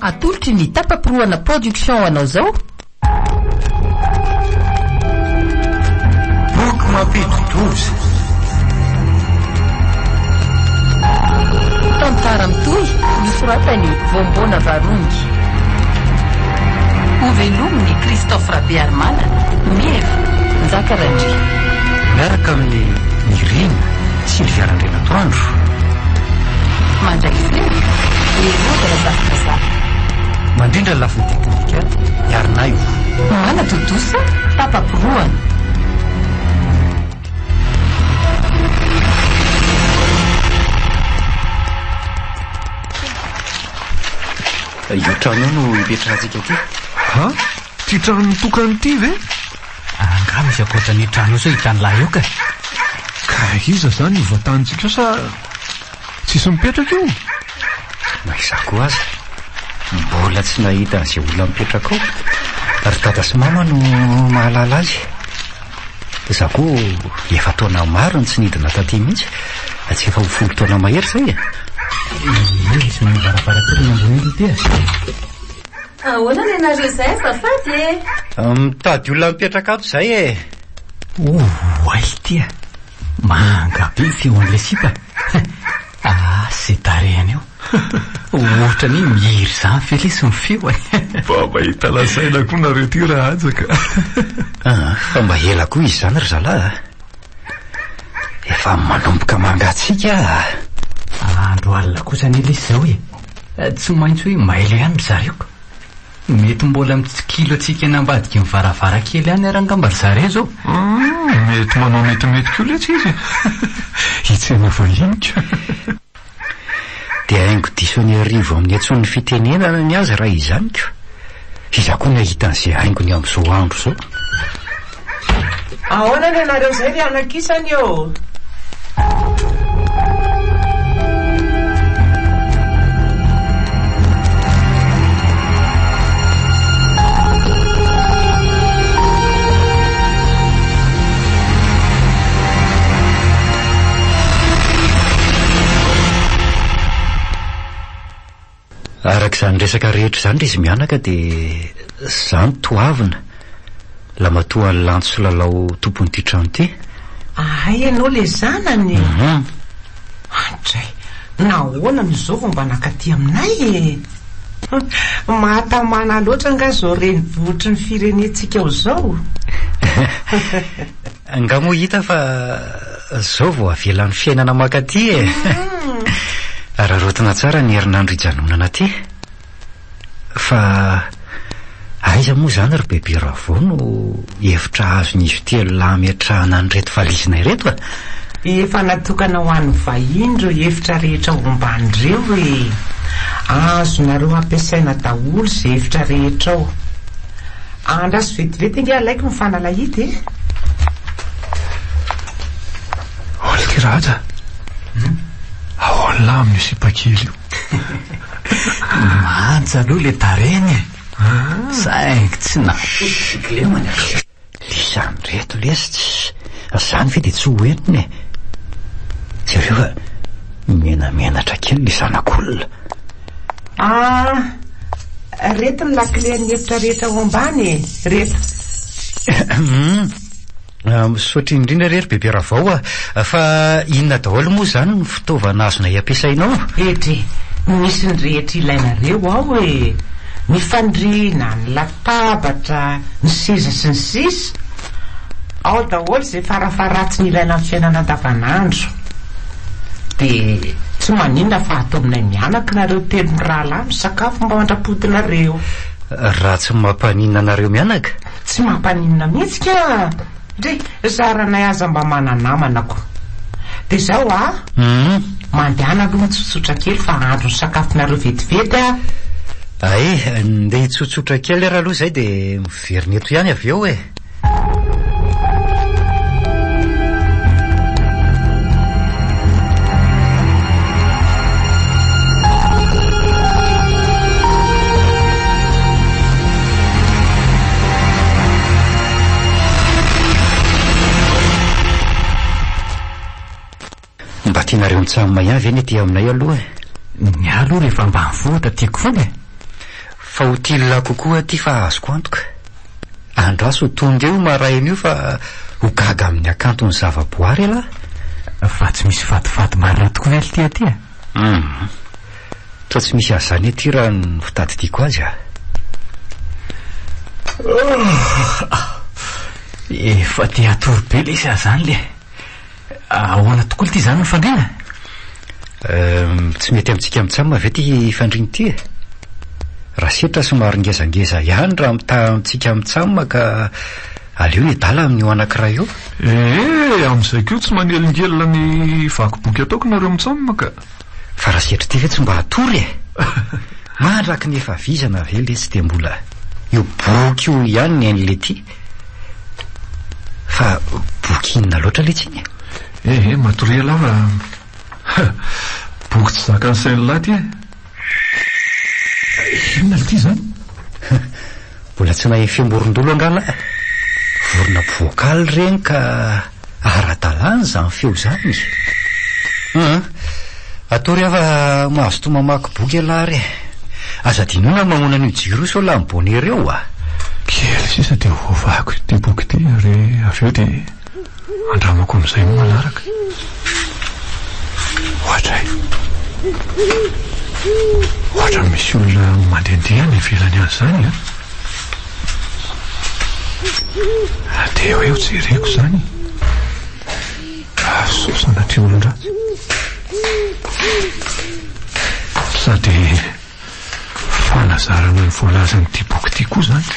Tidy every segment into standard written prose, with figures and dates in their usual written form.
atolotry ny tapapiroana production anao zao. Boky mampidi-doza. Tantara mitohy misoratany Vombona Varungi. Ovelominy Christophe Rabearmana, Meva Njakarandry. Miaraka amin'ny Irina Sylvia Natoandro. Mandray feo Lerodra Zafikazaka. Mandrindra lafiny teknika Yarnaio. Mana totosa tapapiroana. Io trano no ipetrahantsika ty. Ha? Ty trano mitokany ty ve? Angah misy akoatra ny trano so hitany lahy io ka. Ka iza zany ivatantsika sa tsisy mipetraka io? Maizako aza. Mbola tsy nahita an'izay olona mipetraka ao. Ary tata sy mama no mahalala azy. Za koa efa taona maro ny tsy nidina taty mihitsy. Tsy efa ho 10 taona mahery zay e. Misy varavarankely ambony ity e. Ahoana ny anareo izay azafady e? Mitady olona mipetraka ato zay e. Ay tia. Manga be feon'le sipa. Sy tarehany io. Ohatra ny mihiry zany felesy ny feo e. Baba italasaina koa nareo ty raha ajaka. Fa mba ela koa izy zany ry zalahy. Efa manomboka mangatsika. Andro alina kosa ny lesy zao e. Tsy maintsy hoe maila ihany zareo. Mety mbola mitsikilo atsika nambadiky ny varavarankely any arangambary zare zao. Mety manao metimety koa le tsy izy. Hitsena vahinika. Dia haingo diso ny arivo amin'ny antson'ny fitenenana ny azy raha izany ko. Iza koa nahita an'izay haingony amin'izao andro zao. Ahoana ny anareo izay ry anakisany eo? Arak'izany resaka rehetra zany izy mianaka dia zany toavina la matoa ny lantso sy lalao tompon'ity trano ty. Ay ianao le zanany. Andray, nahoana n'izao vao mba nakaty aminay e. Mahatamana loatra nga zao renivohitry ny firenentsika ao zao. Nga moa hita fa zao vao avelan'ny fiainana makaty e. Rarotina tsara ny herinandro hijanonana ty. Fa aiza moa zany ry bebe Ravo no hevitra azon'izy telo lahy miatrahana an'ireto valizina ireto a? Efa natokana ho an'ny vahiny reo hevitra rehetra omban'ireo e. Azonareo ampiasaina daholo zay hevitra rehetra ao. Andraso vetivety inge alaiko mifanalahity e. Oly ty raja. Ahoala amin'ny sipakely io. Manja aloha le tareny. Saingy tsy nasiklemana. Lisany reto lesy zany ve dia tsy ho entiny e. Zareo fa menamenatra kely le zanak'olona. Reto ny laklean'ny hevitra rehetra ao ambany reto. Misaotra indrindra rery bebe Ravao fa inona daholo moa zany ny fitaovana azona ampiasainao? Etry, misy ny rehetra ilainareo ao e. Ny fandriana, ny latabatra, ny seza sy ny sisa. Ao daholo zay farafaratsy ny ilaina amin'ny fiainana andavanandro. De tsy maninona fa atao aminay mianaka nareo telo mirahalahy misakafo mba mandrapotinareo. Raha tsy mampaninona nareo mianaka? Tsy mampaninona mihitsy ka. Ndre zaranay aza mba mananamanako. De zao mandehana aloha mitsotsotra kely fa andro ny sakafonareo vetivety a. Ay, ndeha hitsotsotra kely raha aloha zay de miverina eto ihany avy eo e. Mba tianareo mitsamina ihany ve ny ety aminay aloha e? Ny aloha rehefa mba mivoatra tiako foana e. fa ho tilina kokoa ty fa azoko antoka. Andraso ho tonga eo maraina io fa ho gaga amin'ny akantony zavaboary ala. Fa tsy misy fatifaty marina tokoa ve ty aty a? Toa tsy misy azany aty raha ny fitady tiako azy a. Efa ty atory be le izy azany le. Ahoana tokoa ty zany ny fandrina? Tsy mety amintsika mitsama ve ty fandriny ty e? Raha setra somary ngezangeza ihany raha mitaha amintsika mitsama ka aleo ny dala amin'ny ho anankiray eo. Amin'izay koa tsy manelingelina ny vakiboky ataoko nareo mitsama ka. Fa raha setra ty ve tsy mba hatory e? Mandraky ny efa vizana ve le tsy de mbola io boky io ihany ny ain'le ty. Fa boky inona loatra le tsiny e? Matory ala fa boky tsy zakany sainy laty e. Inona le ty zany? Mbola tsy nahay fiamborondolo andrala. Vorona voakaly reny ka ara-dalàna zany feo zany. Atory afa mahazo toa mamaky boky alary. Aza dinona mamoana an'io jiro sao la mibonera eo a. Kely sisa de hovako ty boky ty ary avy eo de andramako amin'izay mo manaraka. Ohatra misy olona mandendeha ny ivelany an'izany a. De eo jereko zany. Sosana ty olon-dratsy. Sady fanazarana ny voalazany ty boky ty koa zany.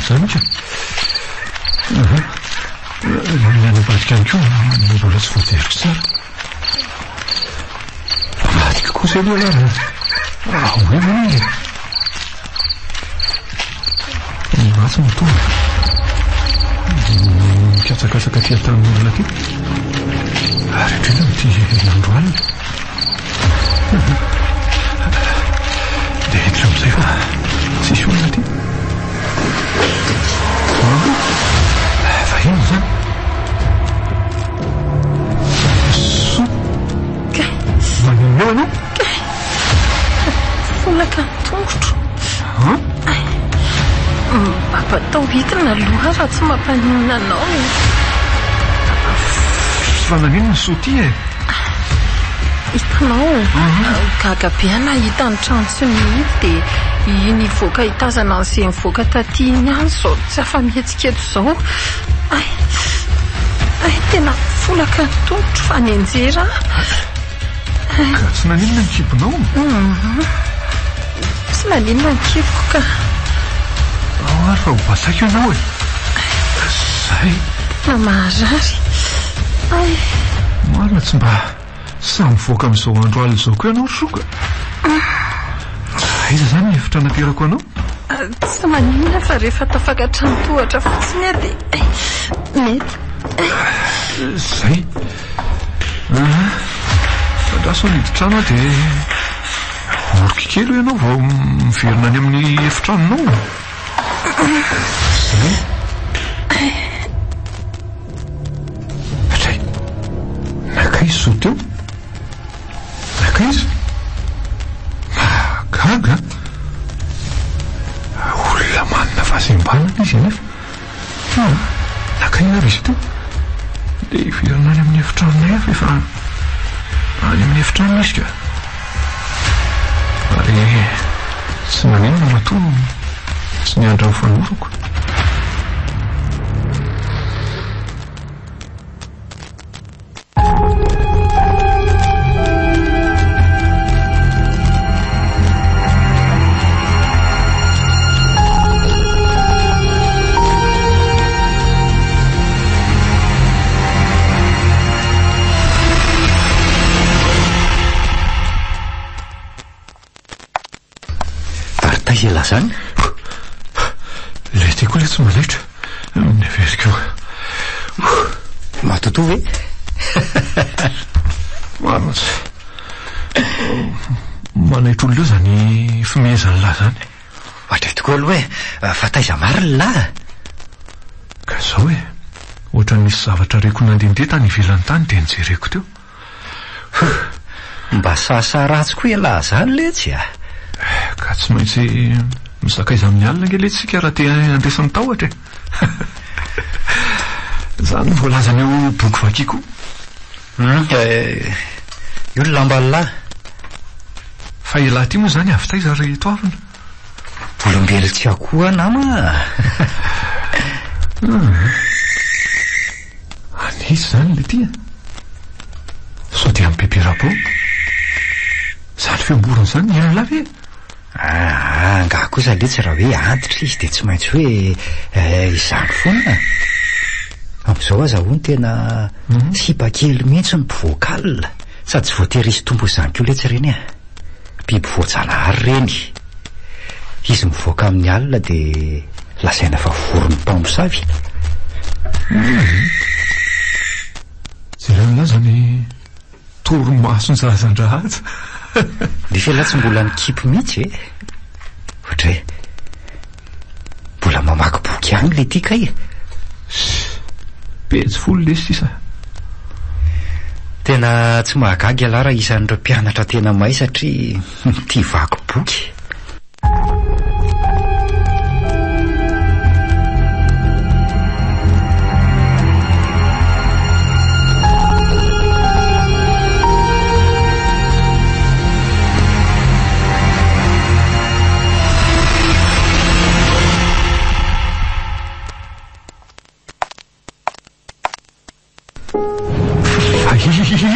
Zany ka nanambadika any koa mbola tsy voateriko tsara. Ambadika kosa aloha raha hoe manange ratsy matonga mikatsakatsaka ty atanin'olona ty ary indrindra mity andro alina de hitra amin'izay fa tsisy olona ty. Fa ino zany? Manino anao? Folaka ny tongotro. Mampatao hitina aloha raha tsy mampanina anao. Fa nanino ny soa ty e? Hitanao gaga be nahita ny trano sy mihidy dia iny voaka hitazana an'izay mivoaka taty iny ihany zao tsy afa-mihetsiketo zao. Tena folaka ny tongotro fa ny anjera. Ka tsy naninona ny kibonao? Tsy naninona ny kiboko ka. Ary fa ho basaka ianao e. Zay Mamarary. Marina tsy mba samy voaka amin'izao andro alina izao koa ianao soka. Aiza zany ny hevitra naterako anao? Tsy maninona fa rehefa tafakatra ny tohatra fotsiny dia mety. Zay fandraso niditrana dia orky kely ho ianao vao miverina any amin'ny efitranonao. Zay hatray nakaizy zao teo. Nakaizy magaga olona manina fahasembanana izy anefa nakaizy ary izy teo dia iverina any amin'ny efitranona efa efa any amin'ny efitranona izy ka ary tsy maninona matoa tsy niandra ho fanorako. Zany ilay tsy malaitra neveriko matoto ve marotsy manaitra olona eo zany fimezany lahy zany ohatra tokoa aloha hoe fa taiza mariny lahy ka zao hoe ohatra nisy zavatra reko nandendeha tany ivelany tany dia nijereko teo mba sasa ratsy koa ialahy zany le tsy ka tsy maintsy misakaiza amin'ny alina nge le tsika raha te andesany tahotra zany voalazany eo boky vakiko io ny lambalahy fa ilahy ty moa zany avy taiza ry toavina olombelo tsy akoha nama anisy zany le tia sao dia amin'ny bebe-rapo zany fiamborony zany ny anla ve nga kosa le tsy raha hoe antitra izy de tsy maintsy hoe izany foana am'izao aza ho ny tena sipakely mihitsy ny mpivoakal sady tsy voatery izy tombo izany ko le tsy reny biby voajanahary reny izy mivoaka amin'ny alina de lasaina fa vorony mpamosavy jereny lazany toromasony zazandrahatsa nefa la tsy mbola nikipy mihitsy ohatra hoe mbola mamaky boky any le tika petsy folo le sisa tena tsy mahagagy ala raha isan'ireo mpianatra tena may satria tia vaky boky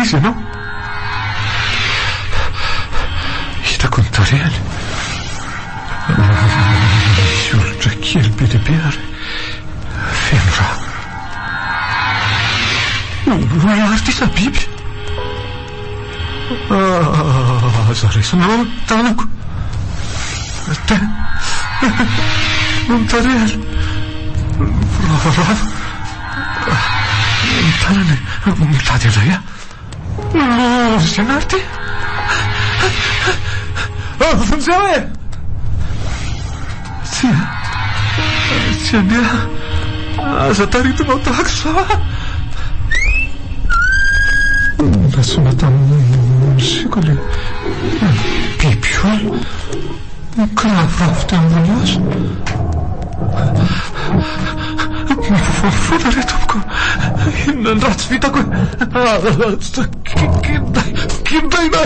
izy ianao hitako ny tarehany misy olotra kely be lehibe ary feno raha ary ty sa biby aza resanao tanako tarehany ravarava ny tanany mitady andray zenary ty vonjeo e tsy andeha aza taritinao tahako sa natsona tamin'ny siko le biby olo mikiravoravo ty ambony azo mifofofola re tompoko inona ny ratsy vitako kindaina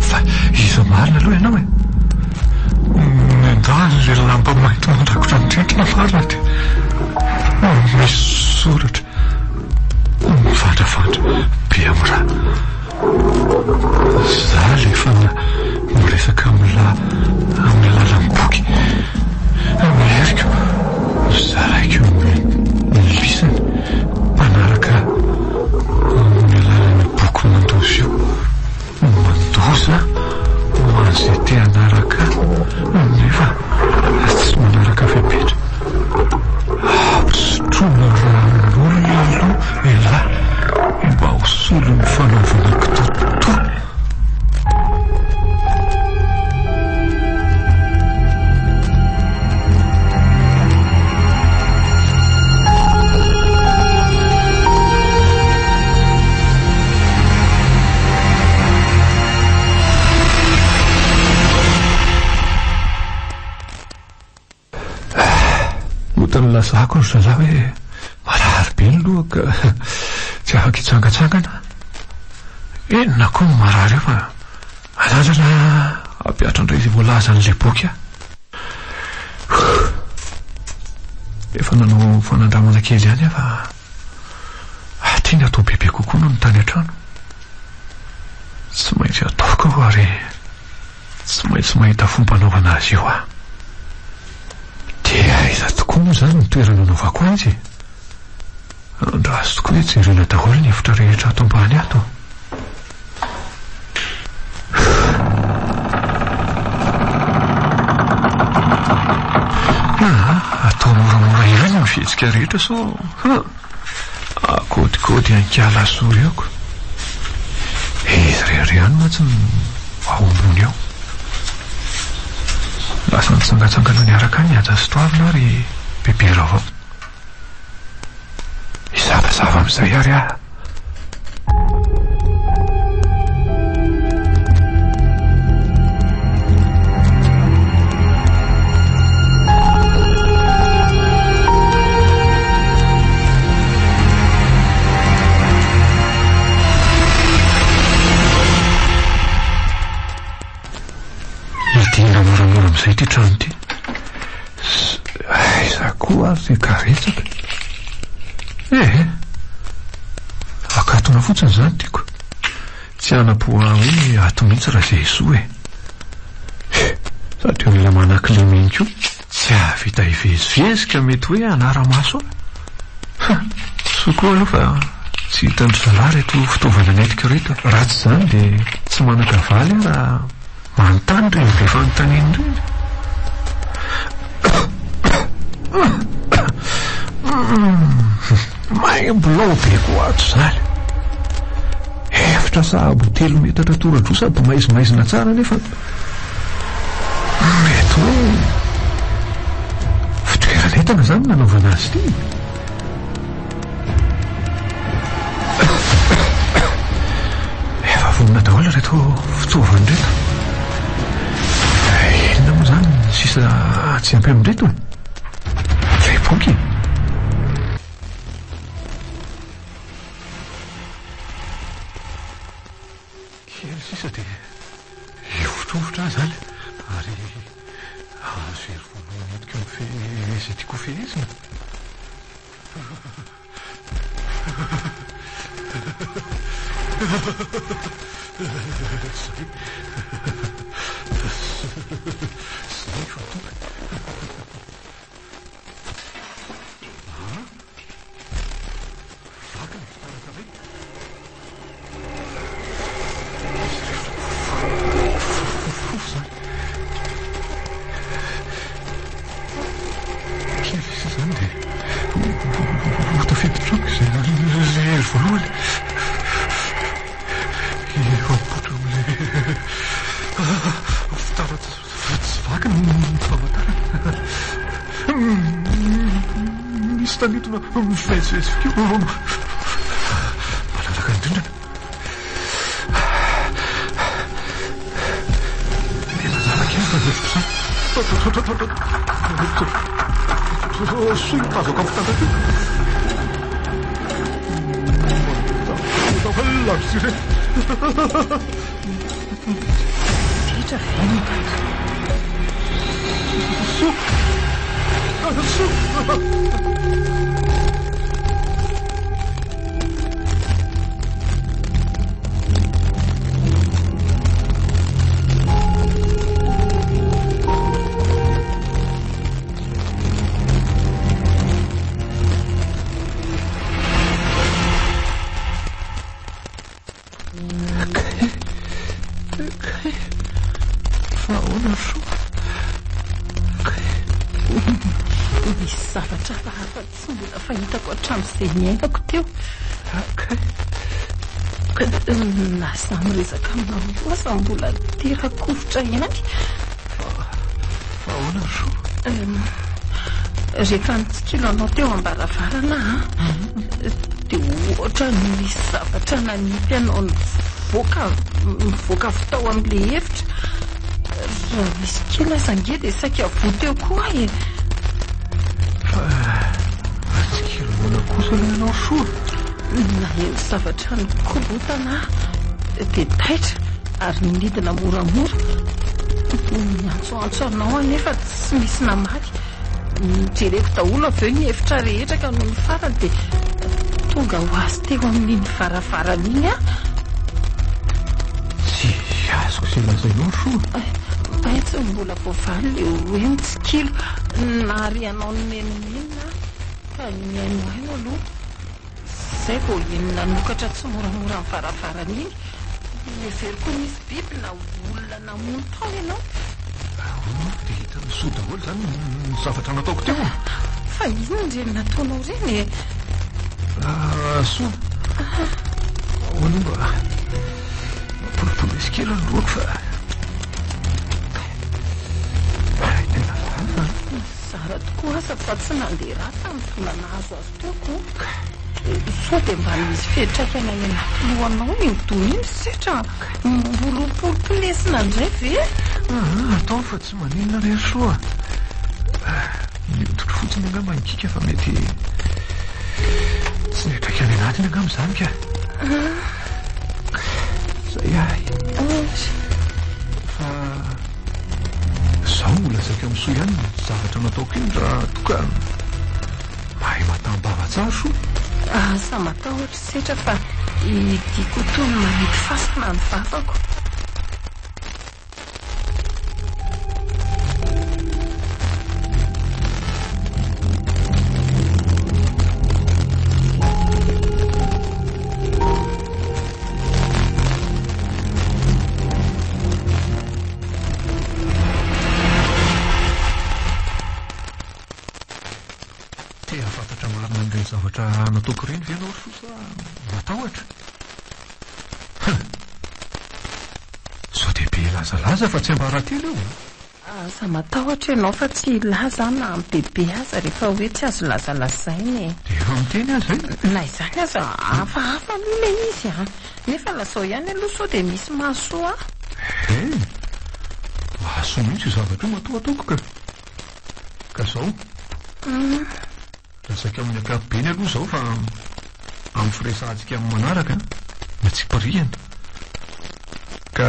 fa iza marina aloha ianao nendany le lamba mainty mandrakotra nydrentrina marina ty misy soratra mivandrafandra be am'raha za lefa miresaka amin'ny alalan'ny boky mieriko zaraiko lisany mpanaraka amin'ny alalan'ny boky mandozy io mandoza hoan'izay te anaraka nefa tsy manaraka fepetra ampisotroana ran'olona aloha ela mba ho solo ny fanaovana kitoto lazako ry zalahy hoe marary be ny loha ka tsy afaka hitsangatsangana enona koa ny marary eo fa alazana ampiatra indray izay voalaza n'le boky efa nanao fanandramana kely ihany fa tiany atao bebe kokoa no ny tany an-trano tsy maintsy ataoko ary tsy maintsy mahita fomba anaovana azy io dia aiza tokoa moa zany ny toerana anaovako azy andra azo tokoa hoe jerena daholo ny hevitra rehetra ato ambany ato Fihetsika rehetra so akodikody ankala soa eoko. Izy rehariany matsy ao ambony eo. Lasa nitsangatsangana niaraka any aja sy toavina ary bebera avao. Izavazava amin'izay ary aho. Tena moramora amin'izay ty trano ty. Iza koa ary dia karetsaka. Akatona fotsiny izany tiako. Tsy hanapoha hoe ato mihitsy raha izay isoa satria mila manan-kile mihitsy io. Tsy ahavita hivezivezika mety hoe anara-maso aho. So koa aloha fa tsy hitandry zalahy reto fitaovana netika reto. Raha tsy izany dia tsy manan-kavaly aho raha manontany reny rehefa notaniny reny. Maimbolao be ko ato zany. Efitra sahabo 3 metatra toradro sady maizimaizina tsara nefa mety hoe fitoerana entana zany nanaovana azy ty. Efa vonona daholo reto fitaovany reto. Inona moa zany sisa tsy ampy amin'reto zay boky. Kely sisa dia ivotrovotra zany ary azo ery voalohany etiko izay tiako fehezina. Stanitona mivezivezy fikeo malalaka indrindra. Tena zavakely fa hevitra zany. Soy mitazako amin'ny tanakio. Lavitsy ireny. Ritra vany. Misy zavatra hafa tsy mbola fahitako hatramin'izay niainako teo. Nasa miresaka aminao loasa mbola tera-kovitra ihany. Ahoana ro? Rehefa nitsikilo anao teo ambaravarana dia ohatra misy zavatra nanipy anao mivoaka avy tao amin'ilay hevitra. Raha misy kely aza nge dia saika voto eo koa e. Atsikilo mana kosa ilay anao soa. Na eo zavatra nikorotana dia taitra ary nidina moramora. Niantsoantso anao anefa tsy misy namaky. Jereko daholo avy eo ny hevitra rehetra ka noho ny farany dia tonga ho azy teo amin'iny varavarana iny a. Tsy azoko izay lazainao soa. Aitsy mbola voavaly leo hoe mitsikilo nary anao nomenonina ka miainoaino aloha. Zay vao enina nokatra tsy moramora amin'ny varavarana iny. Every koa misy biby na olona namono tao ianao. Dia hita soa daholo zany ny zavatra nataoko teo. fa inona reny nataonao reny so oanomba polopoloisikely nyroako fa zara tokoa asa fa tsy nandeha raha tamin'ny volanahazo azo teoko so dia mba misy fihetraikana anatylohanao midoa iny sitra mbolopolopolesina ndray ve atao fa tsy maninona rery soa mitotro fotsiny angamba nikika fa mety tsy netraika any anatiny angamba zany ka zay ahy fa zaho molazaka amin'so ihany zavatra nataoko iny raha toka mahay matambava tsara so asa matahotra setra fa idiako toy manety fasina ny vavako zavatra nataoko reny ve anao sosa matahotra so dehibe lazalaza fa tsy ambarahatelo eo asa matahotra ianao fa tsy laza na amin'ny bebe aza rehefa hoe tsy azo lazalazainy de efa miteny azy zay na izany aza hafahafa aloha le izy nefa lazao ihany aloha so dia misy mahasoa mahasoa mihitsy zavatra io matoataoko ka zao lasaka amin'ny ampihapibeny aloha zao fa amin'ny firesantsika amin'ny manaraka matsipirihana ka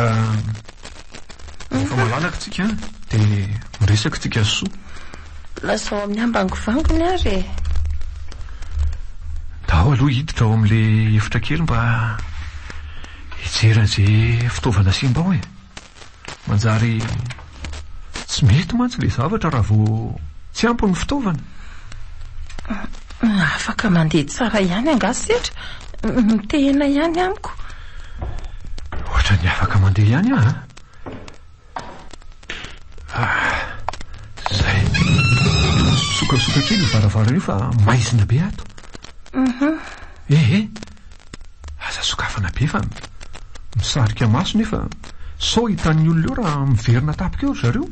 rehefa malalaka tsika dia miresaka tsika soa lazao amin'ny ambangovangony ary dao aloha hiditra ao amin'le efitra kely mba hijeran'izay fitaovana simba ao manjary tsy mety mantsy le zavatra raha vao tsy ampy ny fitaovana afaka mandeha tsara ihany angasetra mitehina ihany amiko ohatra ny afaka mandeha ihany zay sokasoka kely varavara io fa maizina be ato aza sokafana be fa misarika maso nefa sao hitan'ny olona eo raha miverina tapika eo zareo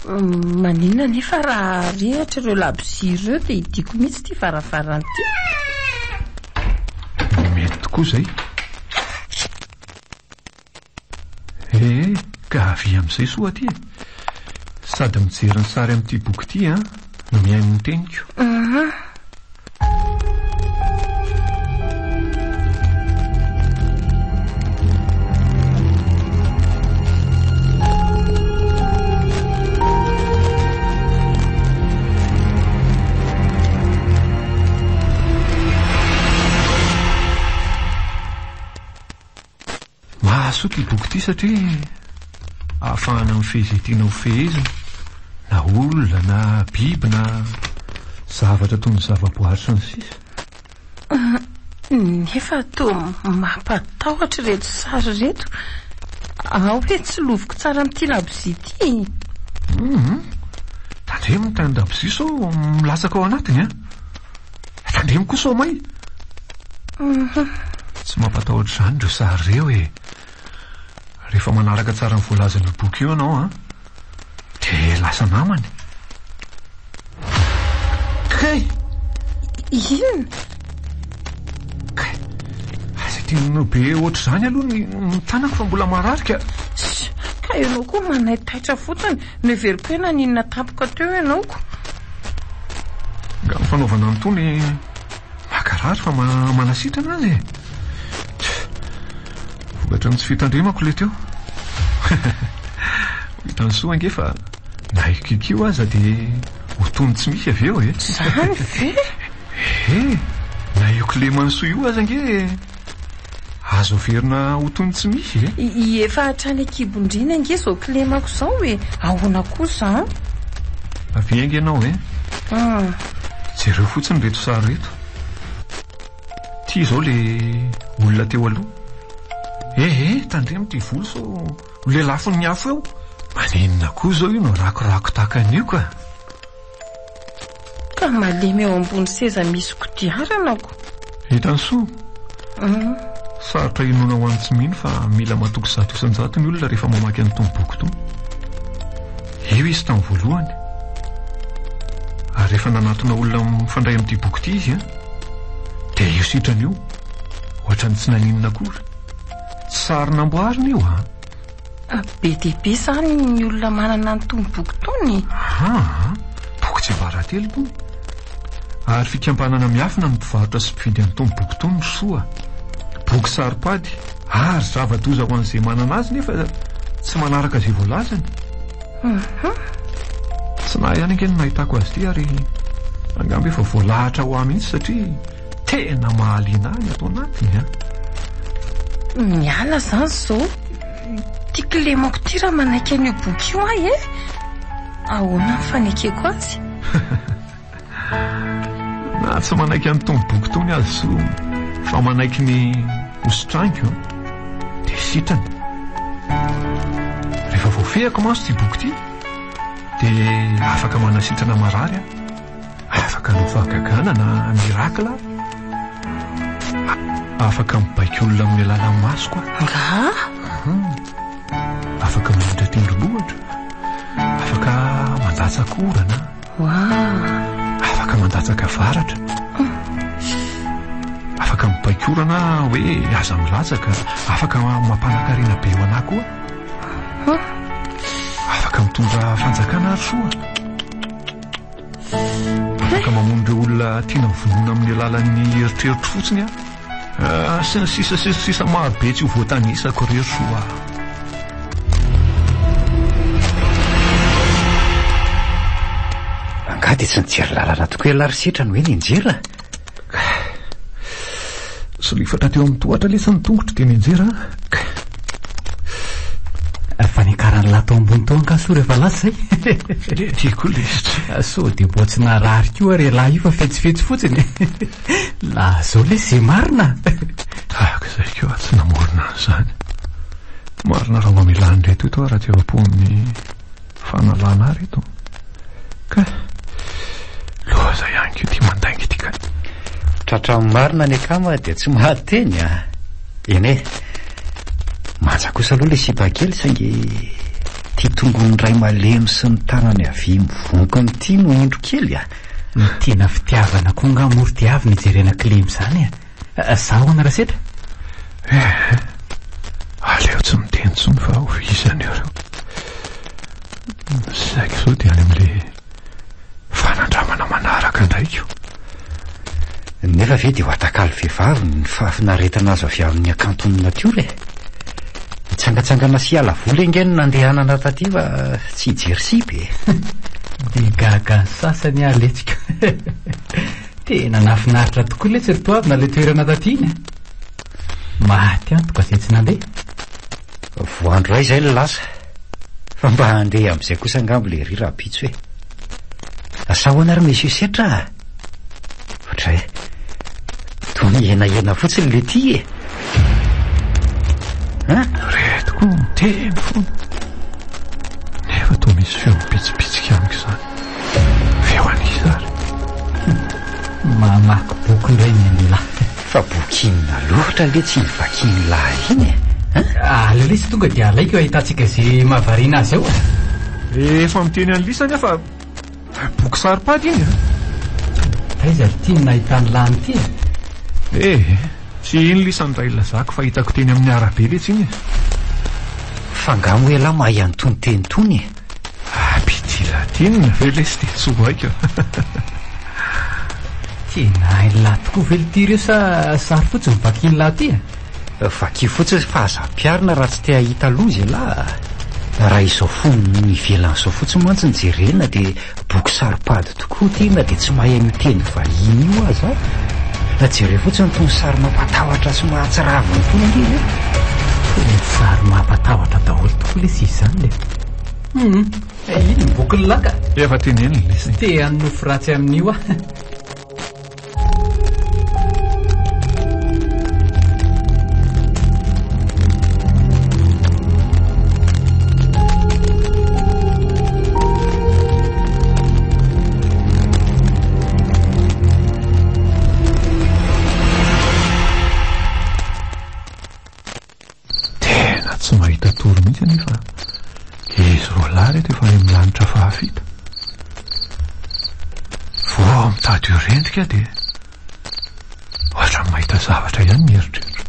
maninona nefa raha rehatra ireo labozia ireo dia hidiako mihitsy ty varavaranty mety tokoa zay ka avy amin'izay soa aty sady mijery ny sary amin'ity boky ity no mihaino ny teniko mahasoa ty boky ity satria ahafahana mifehizetiana ho fehezina na olona na biby na zavatra toy ny zavaboary sy ny sisa nefa to mampatahotra reto sary reto ao hoe tsy loviko tsara amin'ity labozia ity tandremo ny tany labozia sao milatsaka ao anatiny tandremo koa sao may tsy mampatahotra izany ireo sary reo rehefa manaraka tsara ny voalazan'ny boky io ianao dia lasa namany kay inona kay asa tianao be ohatra izany aloha ny tanako fa mbola mararika ka ianao koa manaitaitra fotsiny neveriko hoe naninona tapoka teo ianaoko nga mifanaovana n'itony makarary fa manasitrana azy vokatra ny tsy fitandremako le teo hitany soa ange fa na ikikio aza dia ho tony tsy misy avy eo zany ve na io clément soa io aza ange azo verina ho tony tsy misy efa hatrany akibondrina ange zao clémako zao ahoana kosa avy ange ianao jereo fotsiny reto sary reto ty zao le olona teo aloha tandremo ty volo sao le lafiny ny afo eo manenina koa zao io no rakorako takan'io ka ka malemy eo ambony seza misy kodiaranako. Hitany soa sarotra inona ho any tsy mino fa mila matoky 100 ny olona rehefa mamaky an'itony boky itony. Io izy tamin'ny voalohany ary rehefa nanatona olona mifandray amin'ity boky ity izy dia io sitrany io ohatrany tsy naninona akory. Sary namboarina io be dehibe izany ny olona manana an'itony boky itony. boky tsy varatelo itony ary fikampanana miafina ny mpivarotra sy mpividy an'itony boky itony no soa. Boky saropady ary zava-doza ho an'izay manana azy nefa tsy manaraka izay voalazany. Tsy na ihany ange no nahitako azy ity ary angamba efa voalahatra ho amitsy satria tena mahaliana ny atao anatiny. Miala zany zao tiako lemako ty raha manaiky an'io boky io ahy ahoana ny fanekeko azy. Na tsy manaiky an'itony boky itony azy so fa manaiky ny ositraniko dia sitrany. Rehefa voafehako manso ty boky ity dia afaka manasitrana marary afaka novagagana na mirakla, afaka mibaika olona amin'ny alalan'ny maso koa. Afaka mandrindra tendrombohitra, afaka mandatsaka orana, afaka mandatsaka varatra, afaka mibaika orana hoe aza milatsaka, afaka mampanankarena be ho anahy koa, afaka mitondra fanjakana ary soa, afaka mamon'ireo olona tiana vonoina amin'ny alalan'ny eritreritro fotsiny sy ny sisa marobe tsy ho voatanisako rery soa. Angady tsy nijery lalana tokoa ialary sitrany hoe ninjera. Solifatra teo amin'ny tohatra lesa ny tongotra dia ninjera. Fa nikarany lato ambony tao ankaso rehefa lasa zay. Tiako lesitra. So dia mbo tsy narary koa rehilahy io fa fetsifetsy fotsiny. La zao le zay marina. Tahaka izay koa tsy namorona an'izany. Marina raha mamelany reto ito raha tsy eva-po amin'ny fanalana reto. Ka loza ihany ko ty mandainga ity ka. Tratra marina ny akama dia tsy mahateny eny manja kosa aloha le sipa kely saingy ty tongony ray malemy sy ny tanany avy mivonko n'ity no indro kely ny tena fitiavana koa nga moritiavy nijerena klemy zany zahoana raha setra aleo tsy miteny tsony fa ovizany ireo saika zao dia any amin'le fanandramana manaraka andraiko nefa ve dia ho atakalo vehivavy ny fahafinaretana azo avy amin'ny akanton'ny natiora hitsangatsangana sy ala vola ingeny nandehanana taty fa tsy hijery sipe dia gaga ny sasany aletsika tena nafinaritra tokoa le tsy rito avy na le toerana tatyiny maty antoka izay tsy nandeha voandro ray izay le lasa fa mba handeha amin'izay kosa angambo le ry rahabitso hoe asahoana ary misy io setra ohatra hoe toa ny henahena fotsiny le ty retoko miteny foana nefa toa misy feo mipitsipitsika amiko izany feo an'izary mamaky boky indray ny lehilahy fa boky inona loatra le tsy nivakiny lahy iny aleo lesy tonga dia alaiko ahitantsika izay mahavariana azy ao efa miteny an'lisany fa boky saropady iny taiza ry tiany nahitany lany ity tsy iny lisany ray lazako fa hitako teny amin'ny arabe letsy iny fa ngamo ela mahay an'itony teny tony pitilatinina ve lesy dia tsy ho aika tena hain'lahy tokoa velo ty ireo sa sary fotsiny vakiny lahy ty vaky fotsiny fahazam-piarina raha tsy te hahita lozy lahy raha izao fony nivelan'izao fotsiny mantsy nijerena dia boky saropady tokoa ty na dia tsy mahay miteny vahiny io aza najere fotsiny tony sary mampatahotra sy mahatsiraviny tony angeny ny sary mampatahotra daholo tokoa le sisy izany le iny boky ny laka efa teneny lesy te hanofo ratsy amin'io tsy mahita toro mihitsy nefa izy roa lahy reto efa amin'ny lanitra fahafita. Vao mitady io rendrika dia ohatra mahita zavatra ihany mieritreritra.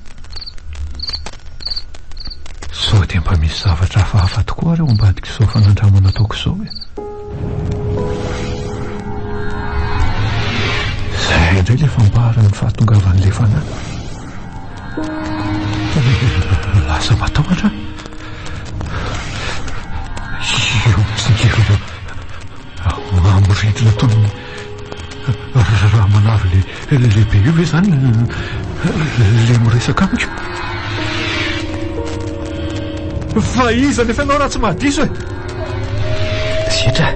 Sao dia mba misy zavatra hafahafa tokoa reo ambadika izao fanandramana ataoko izao e. Zay indray le fambarany fahatongavan'le fanana. Lasa matahotra. Io tsingiro mamoretina toy ny raha manaro lehibe io ve zany le miresaka amiko. Fa iza nefa ianao raha tsy mahadiso e. Sitra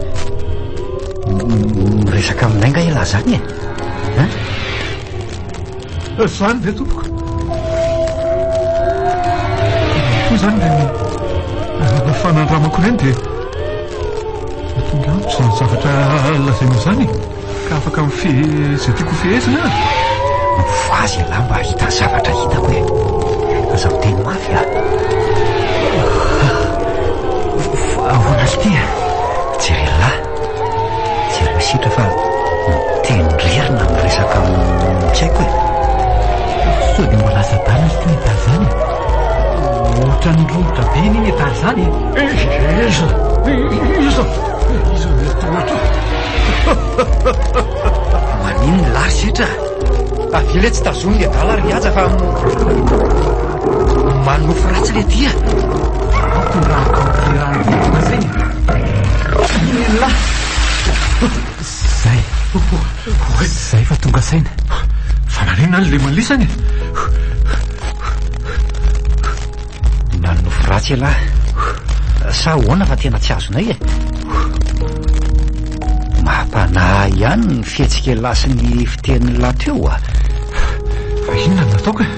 miresaka aminay nga ela zany e. Zany ve tompoko? Koa zany le fanandramako reny dia tonga amiko zany zavatra lazainao zany ka afaka zay tiako fihezina. Vazy lahy mba hita zavatra hitako e. Aza miteny mafy a. Ahoana sy tia jerelahy jereo Sitra fa mitendrerina miresaka tsy haiko e. Sao dia mbola asa-dana sy tia mitary zany ohatra ny romotra be iny mitary zany Iza metoatra. Manino ny lahy Sitra? Avile tsy tazony le dala ry aja fa manofo ratsy le tia. Tondrahako le raha nitona zay la zay fa tonga saina. Fa nanina ny le malisany e. Nanofo ratsy lahy. Sa hoana fa tena tsy azonay e. Mampanahy ihany ny fihetsika lasy ny fitenin'ny lahy teo a. Fa inona no nataoko e?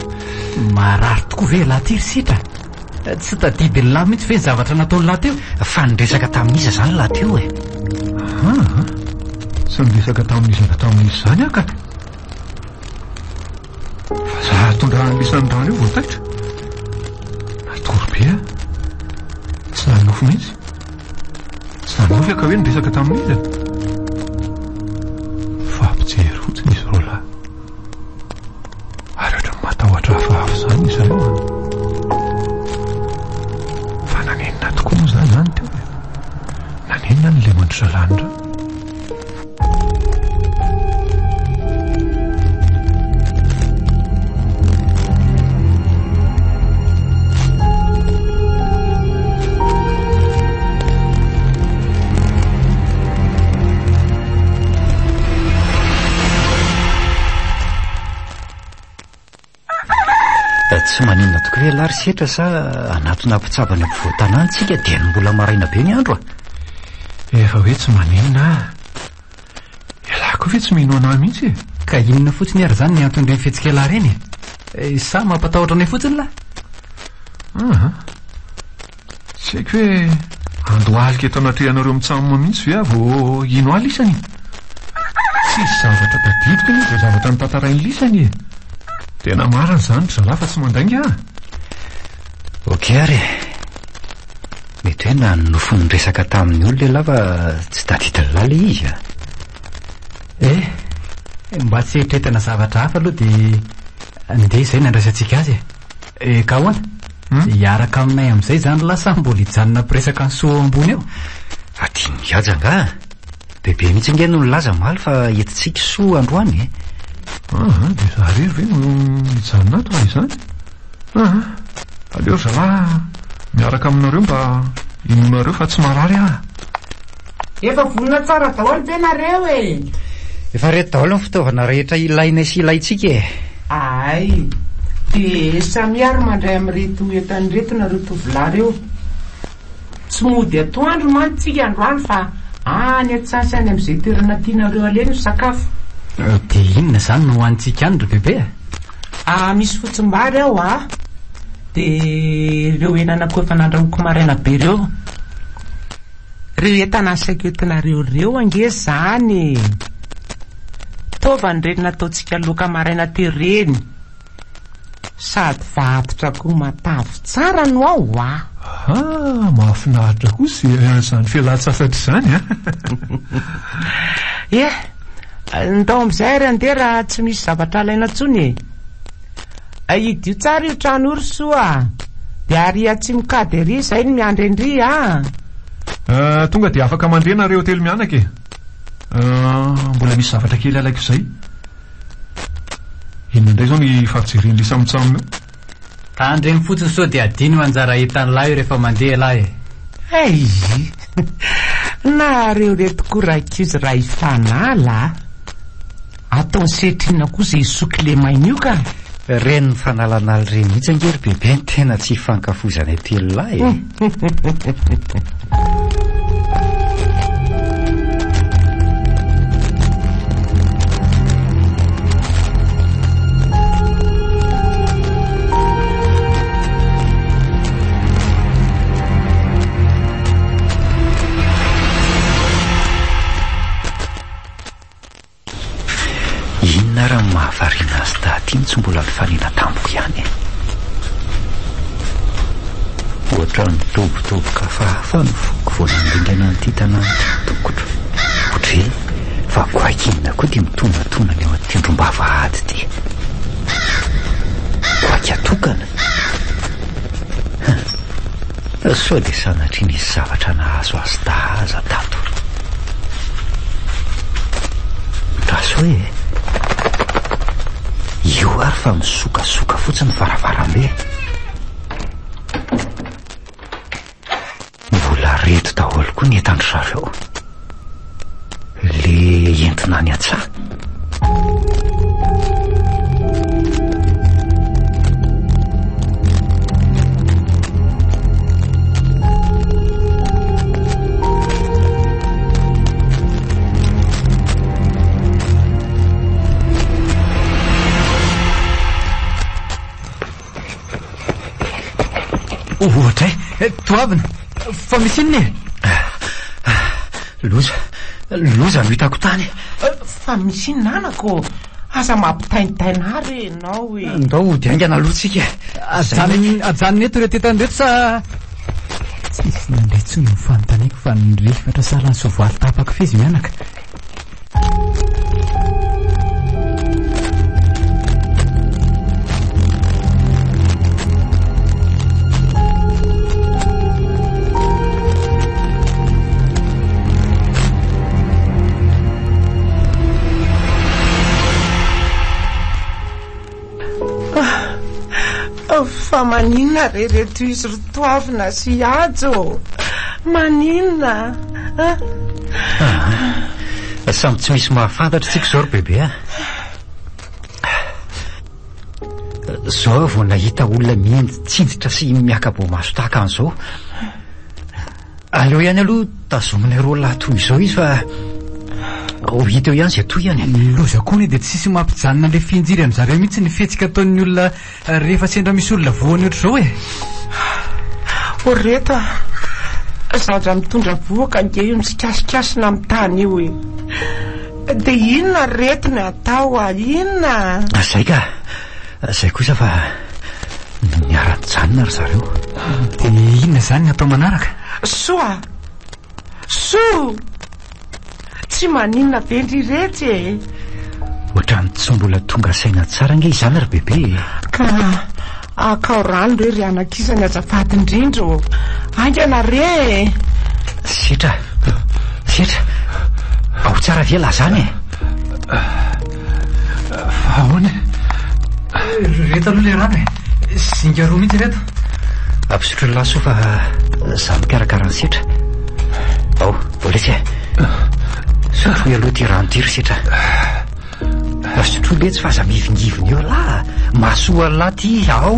Marary tokoa ve lahy ty ry Sitra? Tsy tadidy ny lahy mihitsy ve ny zavatra nataony lahy teo? Fa nidresaka tamin'iza zany lahy teo e. Sy nidresaka tamin'izy zany aka. Fa za tondrahan'isany rano io voataitra. Natory be a. Tsy nanofo mihitsy. Tsy nanofy aka hoe nidresaka tamin'izy. Fa ampijery fotsiny izy roa lahy. Ary ohatra matahotra hafahafa zany izy reo. Fa nanenina tokoa moa zany teo e. Nanenina ny le mandritra lanitra. Tsy maninona tokoa hoe lary Sitra sa anatona mpitsabana mpivoatanantsika dia ny mbola maraina be ny andro a. Efa hoe tsy maninona. Ialako ve tsy mino anahy mihitsy e. Ka inona fotsiny ary zany ny antony reny fihetsika lahy reny e. Sa mampatahotra anay fotsiny lahy. Tsy haiko hoe andohalika eto anatrehanareo mitsamoma mihitsy ve vao ino ahy lisany. Tsisy zavatra tadidiko ny izay zavatra nitantarainy lisany e. Tena marina zany zalahy fa tsy mandainga. Ok ary mety hoe nanofo ny resaka tamin'ny olo lehilahy fa tsy tadidiny lahy le izy a. Mba tsy eritreretana zavatra hafa aloha dia andeha izay nandraisantsika azy e. Ka ahoana? Hiaraka aminay amin'izay zany lasa mbola hijanona mpiresaka ny soa ambony eo. Adiny mihaja nga. Bebe mihitsy nge no nilaza maly fa entintsika soa androany e. Dia za rery ve no mijanona ato fa izany. Aleo zalahy miaraka aminareo mba inonareo fa tsy marary ah. Efa vonona tsara daholo ve nareo e? Efa reto daholo ny fitaovana rehetra ilainay sy ilaitsika e. Ay, dia samiary mandray amin'reto entan'ireto nareo tovolahy reo. Tsy mody atoandro mantsika androany fa any atsasany amin'izay toerana tianareo aleny sakafo. Dia inona zany no hoantsika any ry bebe? Misy fotsim-bary ao a. Dia ireo henanako efa nandramiko maraina be reo. Reo entana asaiko entinareo reo ange zany. Taovany reny nataontsika loka maraina tereny. sady vahatotra koa matavy tsara no ao mahafinaritra kosa izany fialan-tsasatra izany ndao am'izay ry andeha raha tsy misy zavatra alaina ntsony idio tsara io trano orsoa de ary atsy mikady ery izay ny miandry endry tonga de afaka mandeha nareo telo mianaka mbola misy zavatra kely alaiko izay inona indray zao ny fafijeriny le samotsamona tandreny fotsiny so de adiny ho anjara hitany lahy io rehefa mandeha lahy nareo retoko raikizy raha ifanala atao setrina kosa isoky le maina io ka reny ny fanalan'aly reny mihitsy angery bebe ny tena tsy hifankafozana telo lahy inona raha mahavariana azy tahatiny tsy mbola mifanina tampoka ihany ohatra nitobotoboka fahafa no foko voanandringana nyity tanàna tokotra ohatry fa goakinona koa dia mitonatona ny ao an-tendrom-bavahady ty goaky atokana sao dia sanatry nisy zavatra nahazo azy tahaza tato raso hoe io ary fa misokasoka fotsiny varavarambe mbola reto daholo koa ny entandry zareo le entina ny atsaha ohatra toavina fa misy inony loza no hitako tany fa misy inanako aza mampitainitaina ary enao ndao diaingana alohatsika ajanony eto reto etany reto sa tsisy nandretsy no mifanontaniako fa nyrefatra salany sovoaly tapaka fizy mianaka fa maninona rereto izy rotoavina sy ajo maninona samy tsy misy mahafantatra tsika zao ry bebe zao vao nahita olona miendy tsinjitra sy miakabo maso tahaka an'izao aleo ihany aloha tazomina ro latoy izao izy fa ho hita eo ihany zay toy ihany loza koa ny de tsisy mampijanona le finjiry am'zareo mihitsy ny fihetsika ataon'ny olona rehefa sendra misy olona voany ohatr' zao reto zaza mitondra voaka nge io misikasikasina amin'ny tany io de inona retony atao inona zay ka zay kosa fa niara-janona ry zareo de inona zany ny atao manaraka soa tsy maninona vendry retsy ohatrany tsy mbola tonga saina tsara nge izany ry bebe ka akao rano re ry anakisany azafadindrindro angana re setra ao tsara viala zany ahoany reto aloha le rano zingaroa mihitsy reto ampisotro ny laso fa za mikarakara ny setra ao voletsy sotroy aloha ty rano ty ry setra sotroy letsy fa aza mivingivony eo lah masoa lahy ty ao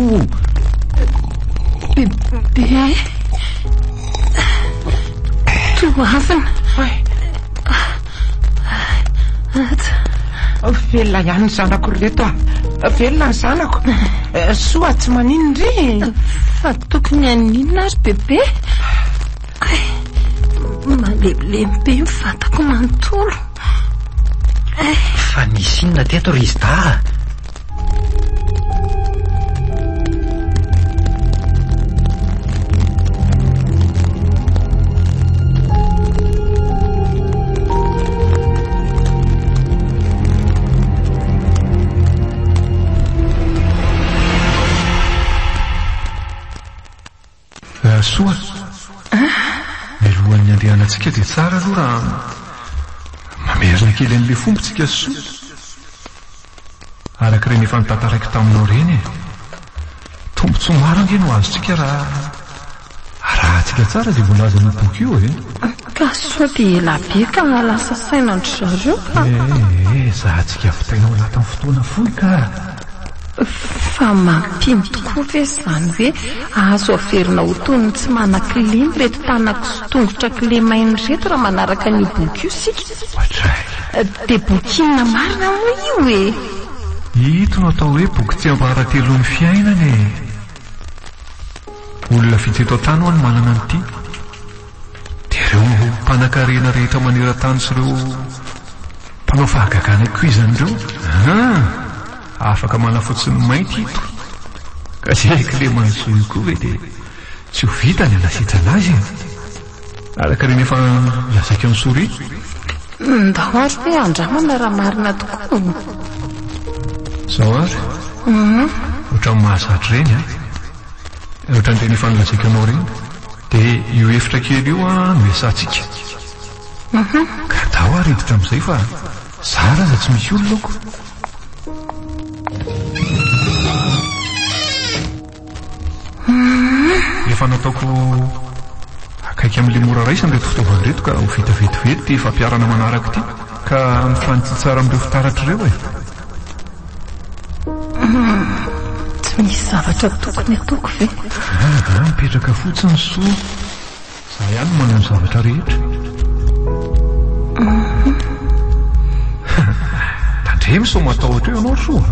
bebe toavina velona ihany ny zanako reto velona ny zanako soa tsy maninondry fa tokony aninona ary bebe malebilembe mifantako manontolo fa nisy inona teto ry izy da soa milohan'ny andrianantsika dia tsara aloha raha mamerina kely an'ilay fombotsika soa araka ireny efa nitantaraiky taminao reny tombontsoa maro ange no azontsika raha atsika tsara dia voalazan'io boky io ka soa dia elabe ka lasa sainandry zareo ka zahantsika fitainao anatin'ny fotoana foy ka fa mampimy tokoa ve izany hoe azo averina ho tony tsy manan-kilemy reto tanako sy tongotra kilemainy reto raha manaraka ny boky io sika dia bokinina marina moa io ito no atao hoe boky tsy ambarantelon'ny fiainana olona fiteto an-tany ho any manana an'ity dia ireo mpanan-karena rehetra maneran-tany sy ireo mpanao fahagagana kuizan'ireo afaka manafotsiny mainty ito ka zay kilemanso io koa hoe dia tsy ho vita ny anasitrana azy araka reny efa lazaika ny soria ndao ary hoe andramana raha marina tokoa zao ary ohatran'ny mahazatra reny ohatran'ny tena efa nilazaika anao reny dia io efitra kely io no esantsika ka dao ary hiditra amin'izay fa zara za tsy misy olonako efa nataoko akaiky amin'ilay mora raisany reto fitaovana reto ka ho vita vetivety dia efa mpiarana manaraka ity ka mifanitsy tsara amin'ireo fitaratra ireo tsy misy zavatra tokony ataoko ve mipetraka fotsiny soa za ihany no manao ny zavatra rehetra tandremy so matao ohatra eo ianao soa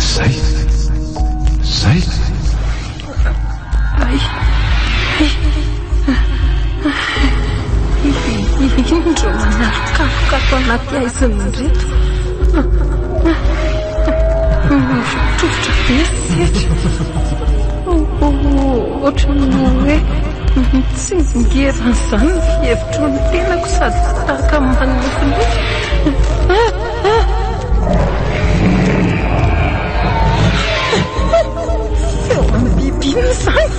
zay indro manarokafokako anaty aiziny reto trofotra be setra ohatrany hoe tsy ngeran'izany ny fihevitro ny tenako sady tahaka manofiny feo amin'ny bibiny izany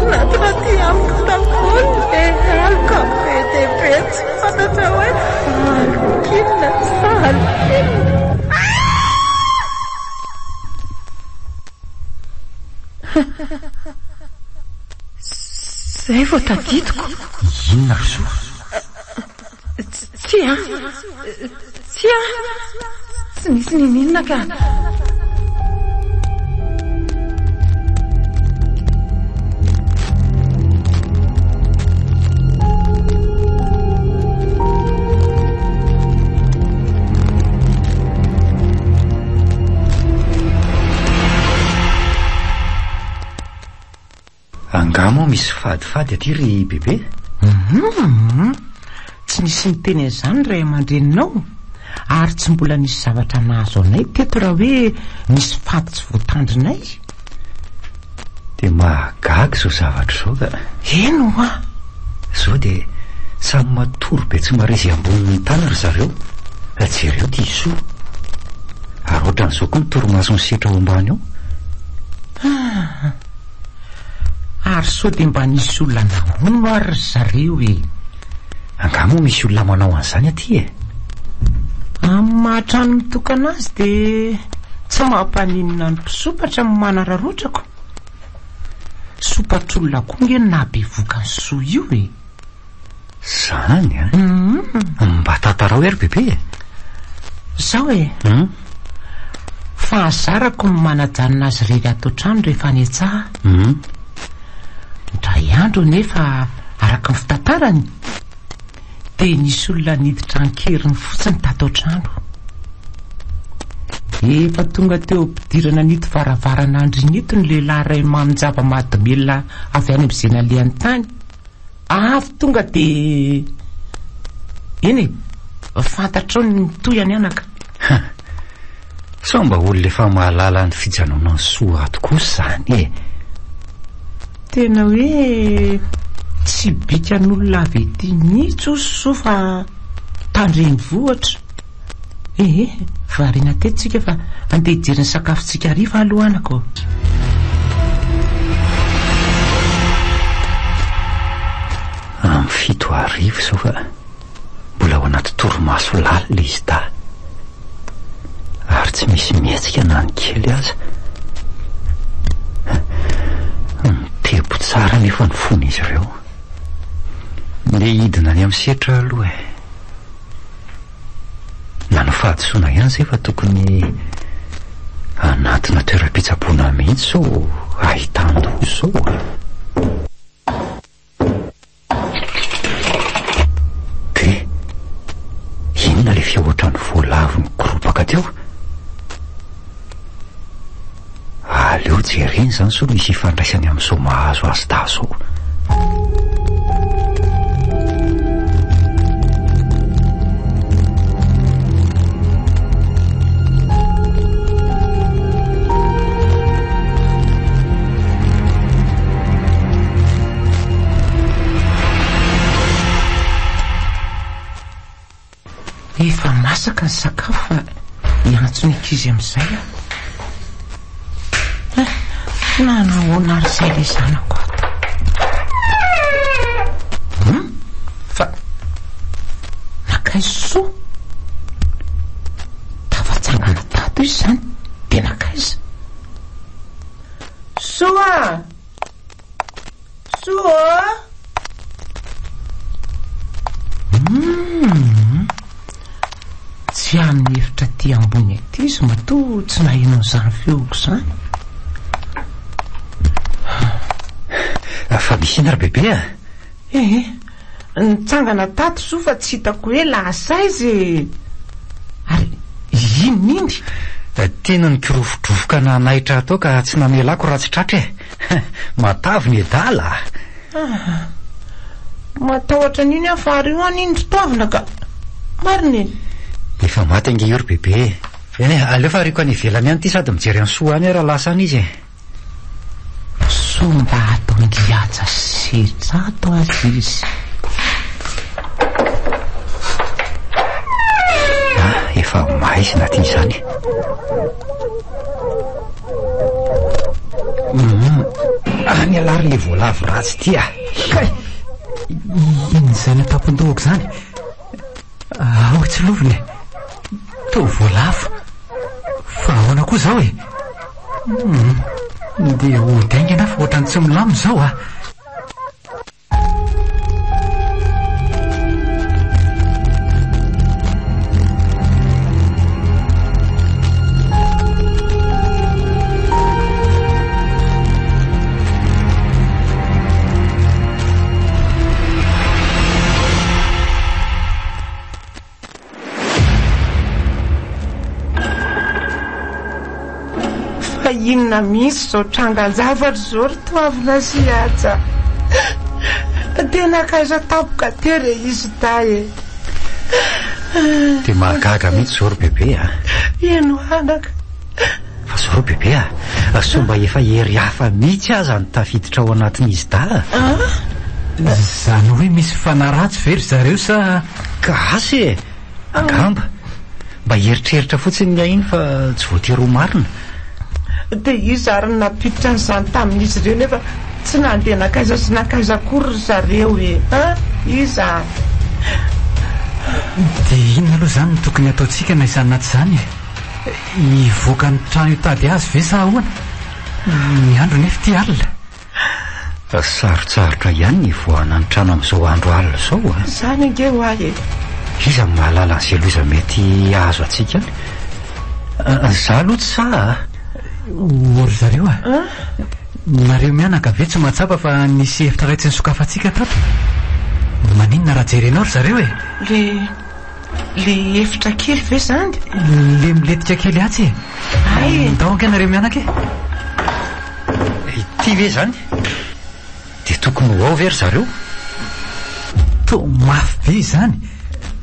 natraty amiko tampony e alika be dia be tsy fantatra hoe alokilina sa alokilina zay vao tadidiko inona ry soa tsy misy ninina ka angamo misy fadifady aty ry bebe tsy nisy nyteny an'izany ray aman-dreninao ary tsy mbola nisy zavatra nahazo anay teto raha hoe misy fady tsy voatandrinay dia mahagaga zao zavatra zao ka eno zao dia samy matory be tsy marezy ambonin'ny tany ry zareo jereo ty isoa ary ohatran'izao koa mitoromaso ny setra ao ambany ao ary sao dia mba nisy olona namono ary ry zareo angamo misy olona manao an'izany aty amin'ny mahatrano mitokana azy dia tsy mampaninina ny mpisopatra ny manararotrako sopatr'olona koa nge nabe vokany soa io zany mba tantarao ery bebe zao fahazarako ny manajanona azy rery ato trano rehefa ny atsaha ndray andro nefa araka ny fitantarany dia nisy olona niditra ankeriny fotsiny tato trano efa tonga teo ampidirana nito varavarana andrinito ny lehilahy ray maminjava mahadomelona avy any am'izay nalehany tany avy tonga dia eny fantatrao ny mitoy any anaka sao mba olona efa mahalala ny fijanona ny soa tokoa zany tena hoe tsy bika n'olona avety nitso so fa tandreny vohatra. Variana tetisika fa andeha hijery ny sakafontsika hariva alohanako. Amin'ny 7:00 zao fa mbola ao anaty torimaso lalina izy ta, ary tsy misy mihetsika na ny kely aza. Mitebo tsara nefa ny fony izy ireo. Nde hidina any amin'ny setra aloha na no fahadisoana ihany zay fa tokony anatina toeram-pitsaboana mihitsy so ahitandro so. De inona le fiahoatran'ny voalavo mikorobaka teo? Aleo jereny zany so misy ifandraisany amin'izao mahazo azy tazo. Efa masaka ny sakafo fa hiantso ny ankizy amin'izay na nahoana ary izay le zanako fa nakaizo so tafatsangana tato izy zany de nakaiza soa tsy amin'ny efitra ty ambony aty izy mato tsy nahino n'izany feoko zany. Fa misy ina ry bebe a? Nitsangana tato so fa tsy hitako hoe lasa izy. Ary inindry Tena nikirovodrovoka na nahitra atao ka tsy namelako raha tsy tratra matavy ny edala. Matahotra n'iny aho fa rio an'iny fitaovana ka marina. Efa maty ange io ry bebe. Aleo fa riko any ivelany any ty sady mijery any soa any raha lasa any izy. Somba atao ngiaja setra ato azy izy. Efa maizina ty zany. Any alary le voalavo ratsy ty Inizay natapon-dohako zany. Ao tsy loviny. To voalavo. Fa ahoana koa zao e? Dia ho daingana fa ohatrany tsy milamo zao fa inona misy zao trangan-javatra zao ry toavina sy aja. Tena kaiza tapoka tere izy tae. De mahagaga mihitsy zao ry bebe Eno anaka. Fa zao ry bebe somba efa hery hafa mihitsy aza ny tafiditra ao anatin'izy da. Zany hoe misy fanaratsy very zareo sa Gasy angamba mba heritreritra fotsiny ny ahiny fa tsy voatery ho marina. De izy ary napiditra n'izany tamin'izy ireo nefa tsy nandeha nakaiza sy nakaiza akory zareo iza. de inona aloha zany tokony ataotsika na izany naty zany hivoaka ny trano hitady azy ve sa ahoana? Ny andro nefa ty alina. Sarotsarotra ihany ny voana ny trano amin'izao andro alina zao Zany ange ho ahy Iza mahalala an'izay loza mety azo atsika any. Za aloha tsy sa Ory zareo nareo mianaka ve tsy mahatsapa fa nisy efitra raitsy ny sokafantsika tato? Maninona raha jerenao ry zareo le efitra kely ve zany? Le miletika kely atsy Ndaonka nareo mianaka ity ve zany? De tokony ho ao ve ry zareo? To mafy be zany.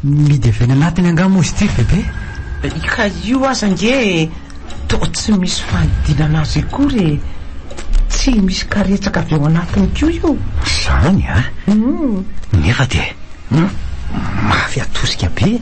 Midy avy any anatiny angamo izy ity bebe. Ka io aza nge to tsy misy fanidinana azy akory. tsy misy karetsaka avy eo anatiny ko io. Zany a nefa dia mafy atosika be.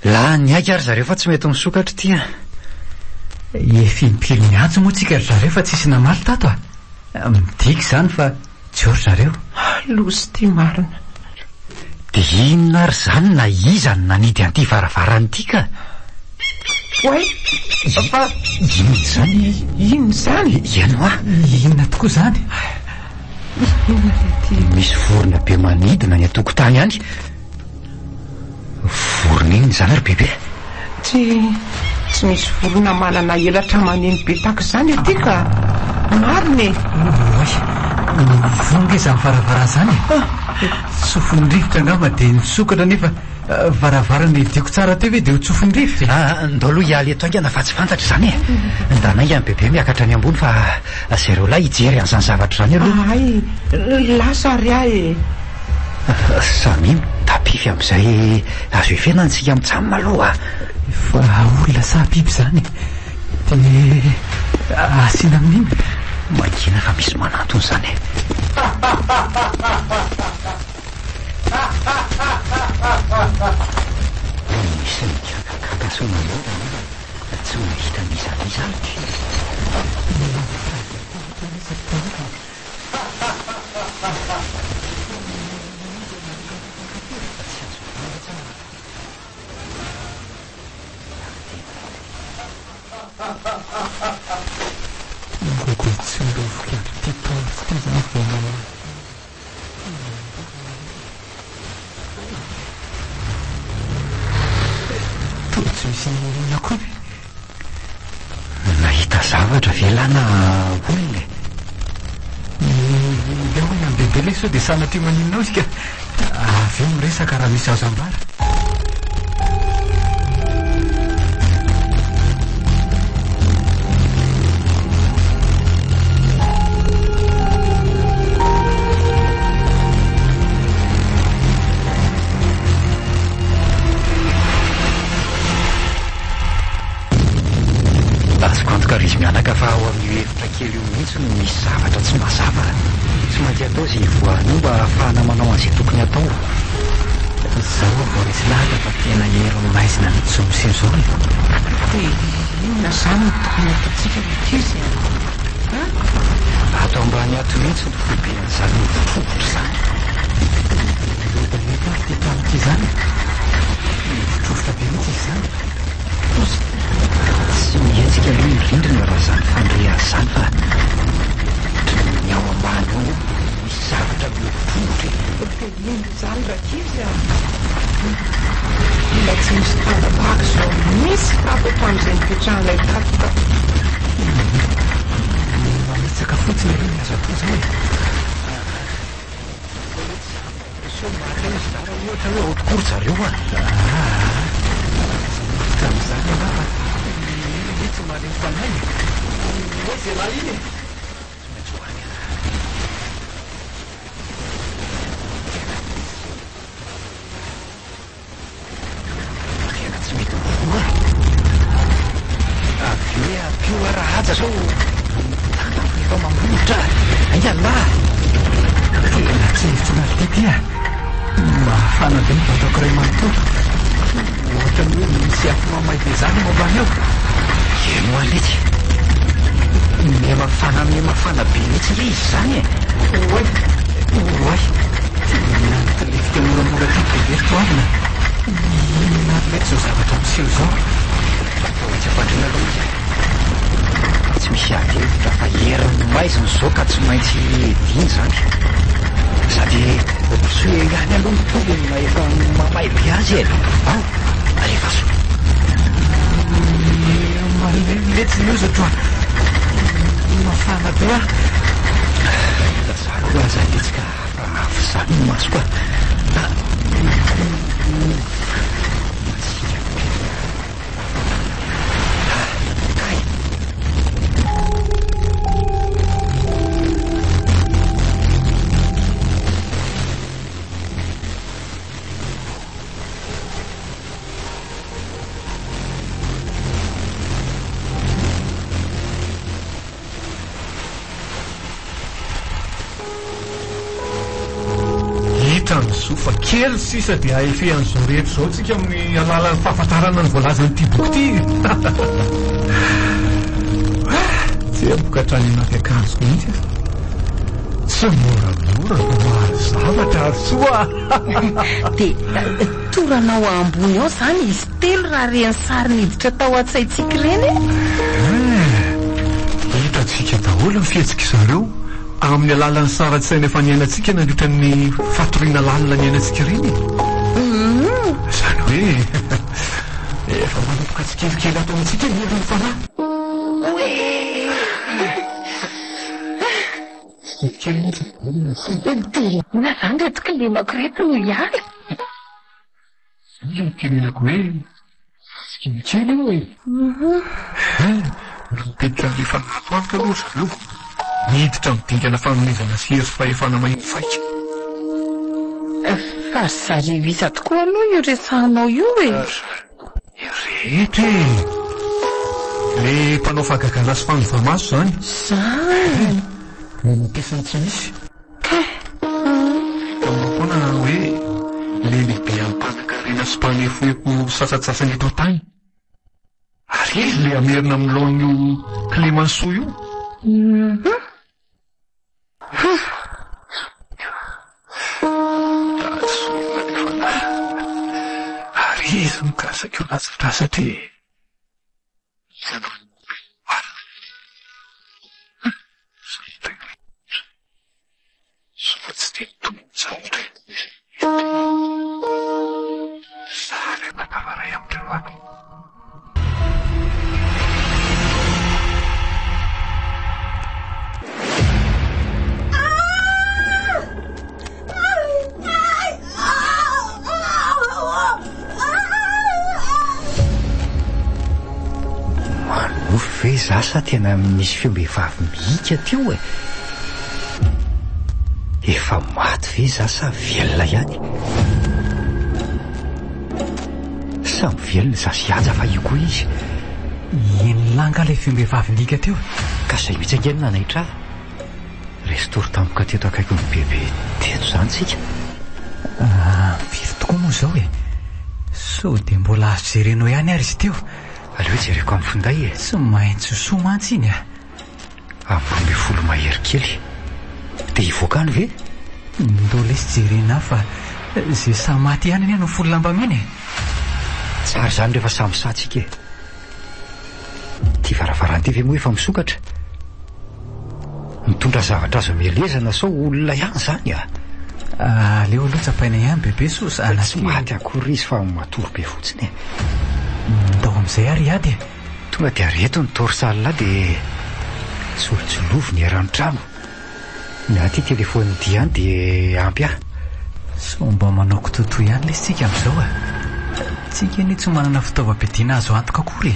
La niaika ary zareo fa tsy mety misokatra ty a. Efimpily miantso moa tsika ry zareo fa tsisy namaly tato a. Midika izany fa tsy ory zareo. Losy ty marina. Dia inona ary zany na iza ny nanidy an'ity varavarany ity ka? Oay, fa inona zany? Inona zany? Iano a? Inona tokoa zany? Misy vorona be manidina ny atokotany any. Vorona inona zany ary bebe? Tsy misy vorona manana elatra maneny be tahaka izany aty ka. Marina e. Vonga izany varavara zany. Tsofin'ny rivotra angamba dia nisokatra nefa varavarana idiko tsara teo hoe dia ho tsofin'ny rivotra. Ndao aloha hialy eto aingana fa tsy fantatry zany e. Ndanainga ny bebe miakatra any ambony fa zareo lahy hijery an'izany zavatra zany aloha. Ay, lasa ary ahy e. Samy tapify amin'izay azo efenantsika mitsamina aloha. Fa olona sa biby zany dia asiana amin'iny. Mangina fa misy manantony zany. Misy mikakakaka sonamorana tsy mahita mizamizany. Nahita zavatra velana olona. Ilay hoe ny bebe ilay sao dia sanatria maninonao isika. Avy eo miresaka raha misy azo ambara. Izy mianaka fa ao amin'ny efitra kely io mihitsy no misy zavatra tsy mazava. Tsy maintsy atao izay voanio mba ahafahana manao an'izay tokony atao. Zaho vao resy lahatra fa tena ero maizina mitsomy sy izao. Inona zany no tokony ataontsika izy? Atao ambany ato mihitsy no foiben'izany fototra izany. Teto amin'ity zany fotrofotra be mihitsy izy zany. Tsy mihetsika aloha indrindrina raha zany fandreha zany fa ny ao ambany ao misy zavatra mivovotra. Indro zany rakizy a. Ilay tsy misy tanda tahaka izao misy tato eto amin'izay nipetrahan'ilay tatoka. Manitsaka fotsiny aloha ny azo atao zao e. Somary izy dara ohatra hoe aotrikory zareo a. Tam'izany angamba tsy malemy fanahy. Hoe zay raha iny e. Tena tsy mety mivoa. Avy apio raha aja zao tanako efa mambotra. Aialahy. Tena tsy naliteky a. Mafana be ny vatako iray manontolo. Ohatra ny hoe misy afo mamay be zany momba an'eo. Eno aletsy. Mihafana be mihitsy ilay izy zany e. Oay. Nantolefika moramora ty beveriko avina. Mety zao zavatra miseho zao. Tsy afatrina aloha izy. Tsy misy ady hevitra fa herin'ny maizina zao ka tsy maintsy diny zany. Sady soe ihany aloha mitovy na efa mamay be azy e. Rehefa so maletsy ny ozatra mafana be a. Zako aza letsika afo zany ny maso koa. so fa kely sisa dia efehan'izao rehetra izao tsika amin'ny alalan'ny fahafantarana ny voalazan'ity boky ity tsy abokatrany anaty akanjoko mihitsy tsy moramora maro zavatra soa dia toranao ambony ao izany izy telo raha reny sary niditra tao an-tsaintsika ireny hitantsika daholo ny fihetsika zareo amin'ny alalan'ny saratsaina efa niainantsika nandritra ny fatoriana lalina niainantsika ireny izany hoe efa manomboka tsikelikely atao antsika nieriny fanahy na zany reto lemako reto no hiala kilinako hoe skinikely io e mipetritra rehefa natoanka aloha zaloha miditra midingana fanomezana sy hery fahefana mahiny faika fa zareo iza tokoa aloha io resahanao io e rehetra le mpanao fahagagasy fanovamaso zany zany mampiasany tsy misy kamakona hoe le lehibe ampanankarena sy mpanefoeko sasatsasany eto tany ary izy le amerina amin'ny laon'io Clemenceau io ary izy mikasaka io lazatra satria tsy dia tombony zavatra sary manavaray amin'ireo any ve za sa tena misy feom-behivavy mihika teo e efa maty ve za sa velona ihany sa mivelona za sy haja fa io koa izy enilanga ilay feom-behivavy mihika teo ka zay mitsangena nanaitra restory tampoka teto akaiko ny bebe teto zany tsika firy tokoa moa zao e so dia mbola azo jerenao ihany ary izy teo aleo jereko amin'ny finday e tsy maintsy soa mantsy iny amin'ny folo mahery kely dia hivoakany ve ndola isy jerena fa zay samy maty ihany any no folo lambameny tsara zany rehefa samy satsika e ty varavaranty ve moa efa misokatra mitondra zavatra azo amelezana sao olona ihany zany aleo aloha tsapaina ihany bebe so tsy maty akory izy fa matory be fotsiny e ndao amin'izay ary ady tonga dia reto ny torsalina dia tsolotsolovy ny erano trano na ty telefony diany dia ampy ahy so mba manao kototo ihany le sitsika amin'izao tsika ny tsy manana fitaovam-piadiana azo antoka akory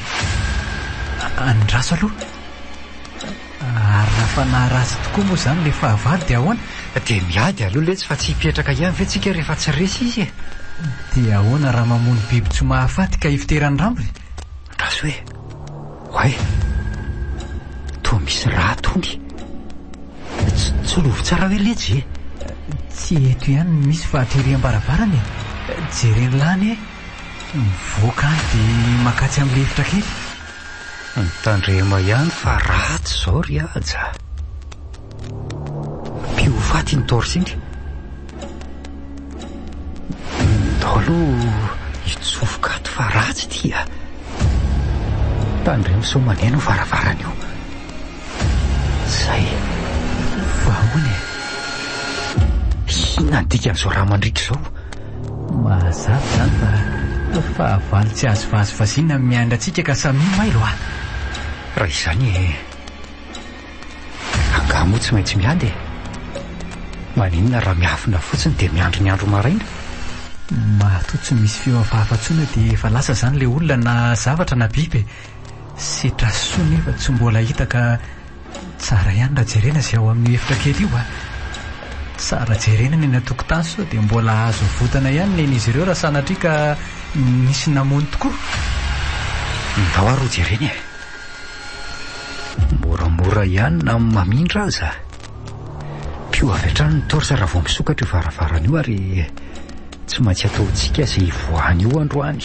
andraso aloha ary rafa naharatsy tokoa moa zany le fahavalo dia ahoana dia miady aloha le tsy fa tsy hipetraka ihany ve tsika rehefa tsy resy izy e dia ahoana raha mamono biby tsy mahafaty ka hiviterany rambony raso hoe hoay toa misy raha tony tsolovo tsara hoe letsy tsy eto ihany misy fahatreriam-baravarany jereny lany mivoaka any dia makatsy amin'ny lefitra kely nytandrema ihany fa ratsy zao ry aja mpiofaty ny torsiny ndalo hitsofokato fa ratsy tia tandremo sao maneno varavarany io zay vahony hina ny dikan'izao raha mandrika zao mahazavy zany fa fahavalo tsy azo vazivazina miandra antsika ka samy mailo raha izany angamo tsy maintsy miady maninona raha miafina fotsiny dia miandro ny andro maraina mahato tsy misy fioavafa-tsoina dia efa lasa zany le olona na zavatra na biby setra soa nefa tsy mbola hita ka tsara ihany raha jerena zay ao amin'ny efitra kely io tsara jerena ny atokotany sao dia mbola azo votana ihany neny izy ireo raha sanatria ka nisy namony tokoa ndao aroa jereny moramora ihany na mamindra aza pio avy hatrany ny torsa raha vao misokatra io varavarana io ary tsy maintsy ataontsika izay voany io androany,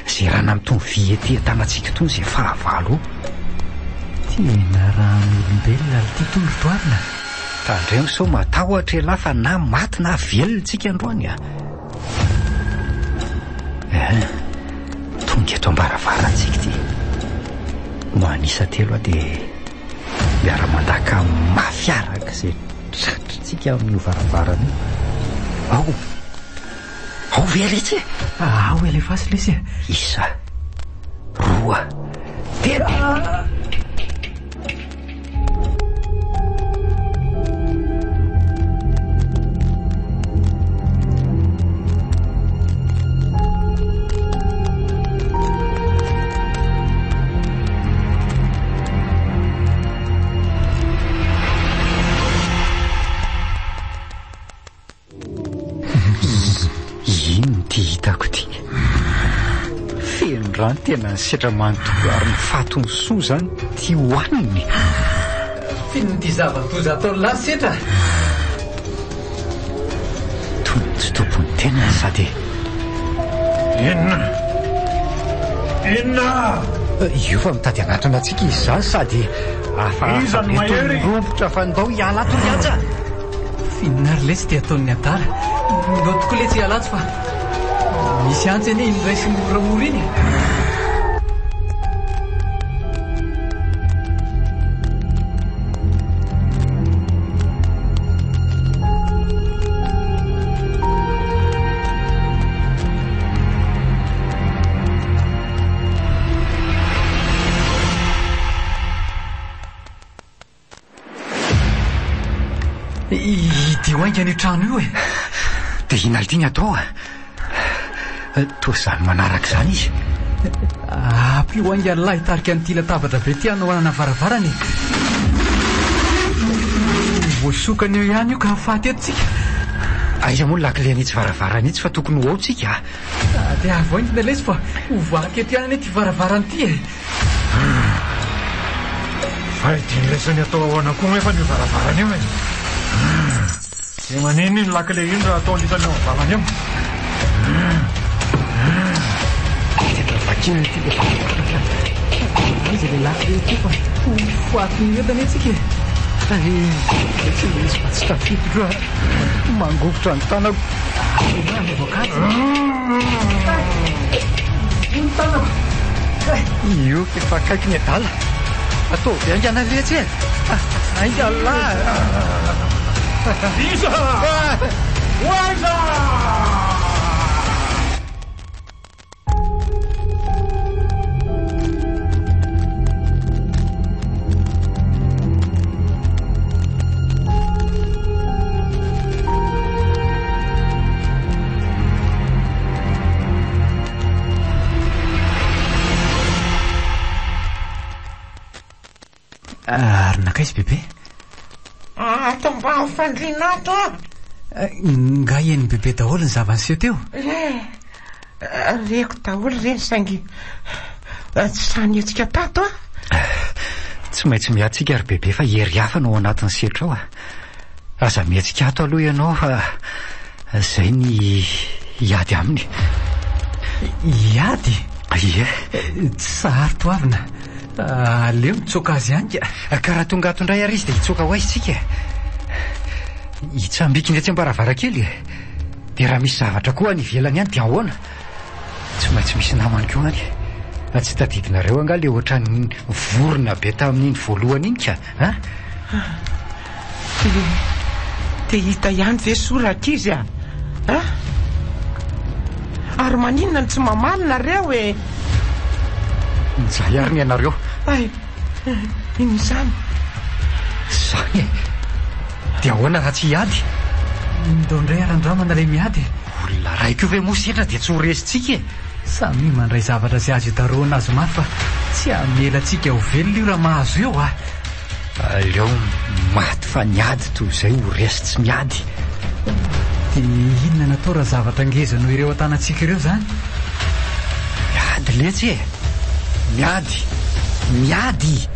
izay rahana mitony vietetanantsika tony izay fahavalo. tena rahan'olombelona ity tondrotoarina. Tandremo sao matahotra elahy fa na maty na velona tsika androany a. Tonga eto ambaravarantsika ty. Manisa telo a dia miara-mandaka mafiaraka izay tratritsika amin'io varavarana io. Ao ve letsy? Ao elefasy lesy. Isa, roa, telo. Rano tena ny setra manontolo ary ny fatony soa zany ty hoaniny. Fino ty zava-toza ataony lasy setra. Tony tsy tompony tena sady inona io fa mitady anatrana antsika izy zany sady izany mahery rompotra fandao hiala ato ny aja. Finona ary lesy ty ataon'ny adara. Ndao tokoa lesy hialatsy fa misy antsy anie iny ray sy moramora iny. Ity oaingany trano io e. Dia inalitiany atao toa izany manaraka izany izy. Ampio oaingany lahy hitarika an'ity latabatra be ty hanaovana varavarany. Voasokany eo ihany io ka faty etontsika. Aiza moa lakile an'itsy varavarana itsy fa tokony ho ao tsika. Dia avointona lesy fa hovaky eto ihany ity varavarana ity e. fa ity lesany atao ahoana koa efa ny varavarana io e. Dia manino iny lakile iny raha atao lisany ao vavany eo. Vakina ity izy le lakile ity fa foatiny entana etsika e. tsy misy fa tsy tafiditra mangovotra ny tanako. Io efa akaiky ny adala. Atao be aingana letsy e. Aingala. Isa! Waiza! Arinakaizy bebe? Ato mba hofandriana ato nga eny bebe daholo ny zava-niseho teo? Reko daholo reny saingy tsy sanyetsika tato Tsy maintsy miatsika ary bebe fa hery hafa no ao anatin'ny setra ao aza miatsika ato aloha ianao fa izay ny hiady aminy. Hiady? Ie. Tsy saharito avina. Aleo mitsoka azy ihany ka. Karaha tonga ato indray ary izy dia hitsoka ho aizy tsika. Hitsambikiny etsy ambaravarakely dia raha misy zavatra koa any ivelany ihany dia ahoana? Tsy maintsy misy namany koa any. Tsy tadidinareo anga le ohatran'ny vorona be tamin'iny voalohany iny ka dia hita ihany ve soratra izy ary maninona ny tsy mamalina reo e. Zay ary ny anareo. Iny izany zany dia ahoana raha tsy hiady? Ndao indray arandramana ilay miady. Olona raiko ve moa setra dia tsy ho resitsika e. Samy mandray zavatra sy azo hitaroana azy mafy fa tsy hamelantsika ho velona io raha mahazo eo Aleo maty fa niady toy izay ho resy tsy miady. Dia inona natao raha zavatra ngezano ireo an-tanantsika ireo zany? Miady letsy e. Miady.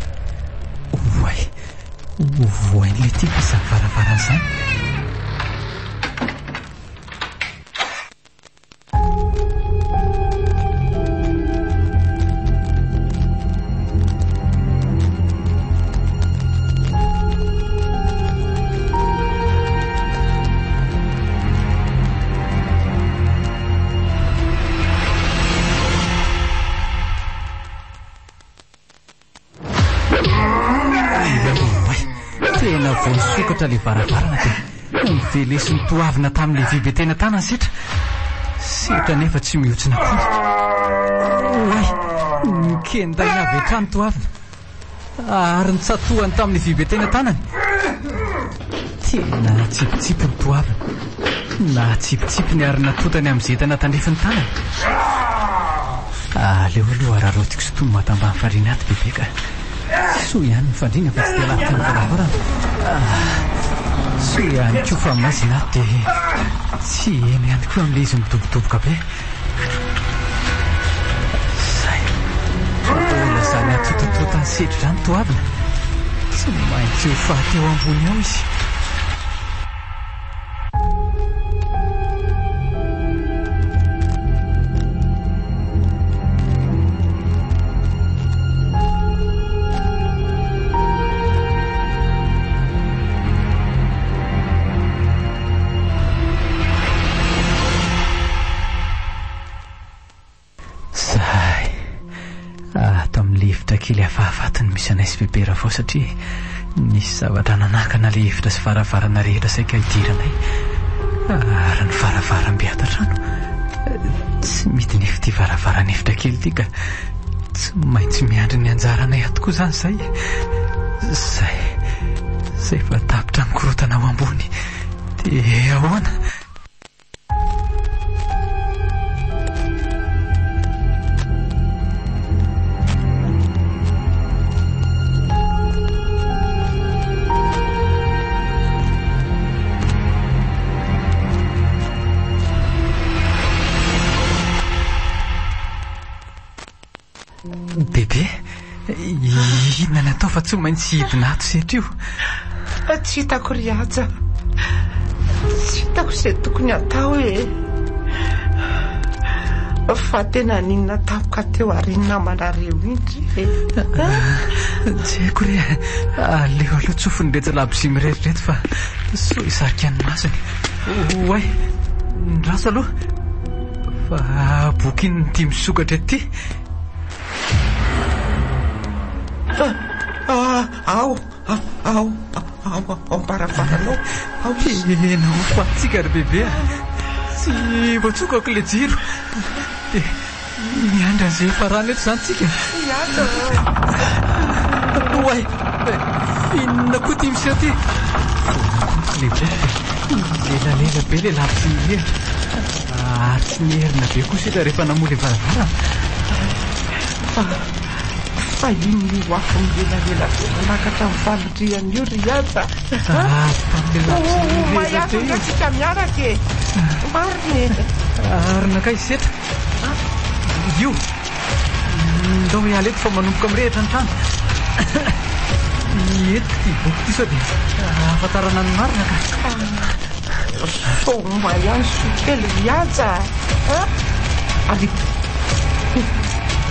Voain'ilay tia fa zavaravarana izany. tena voasokatra le varavarana dia mivelesy ny toavina tamin'ilay vy be tena tanany setra nefa tsy mihotsina koa. Oay, nikendaina avy hatrany toavina ary nitsatohany tamin'ny vy be tena tanany. Tena tsipitsipy ny toavina, na tsipitsipy ny ary natotany amin'izay tena tandrefiny tanany. Aleo aloha ararotiako sy toy matambany fariana aty bebe ka soa ihany ny fandriana fa tsy dia lavitra ny varavarana. Soa ihany koa fa maizina aty dia tsy eny ihany koa amin'ilay izy midobodoboka be. Zay mbola zany atotototany setritra ny toavina, tsy maintsy ho faty eo ambony ao izy. Kely hafahafatiny misy anaisy bebe raha vao satria nisy zavatra nanakana le efitra sy varavarana rehetra saika hidiranay ary ny varavarambe atatrano tsy mity nefa ty varavarana efitra kely ty ka tsy maintsy miandry ny anjaranay atoko zany zay fa tapitra mikorotana ao ambony dia ahoana. Bebe, inona natao fa tsy maintsy hidina ato setra io? Tsy hitako ry aja, tsy hitako izay tokony atao fa tena ninona tapoka teo arinina manareo indry. Tsy haiko ry aleo aloha tsofiny rehetra labozia mirehetrirehetra fa soa hisarika ny masony. Oay, ndraso aloha fa boky ny dimy sokatra ety. Ao ambaravarana ao ena hofatsika ry bebe tsy voatsokako le jiro miandra an'izay farany eto zany tsika. Oay, inona koa ty misy aty? Lehibe lelalela be le lavitsy miheritra ary tsy miherina be koa setra rehefa namoly varavarana. Fa iny io afo milenalela nakatra mivalitriany io ry aza. Maiafina tsika miaraka mariny ary nakay setra io ndao hiala eto fa manomboka mirehitra ny trano. Eto ty boky ty sao dia ahafantarana ny marina ka fomba ihany sokely ry aza. Ali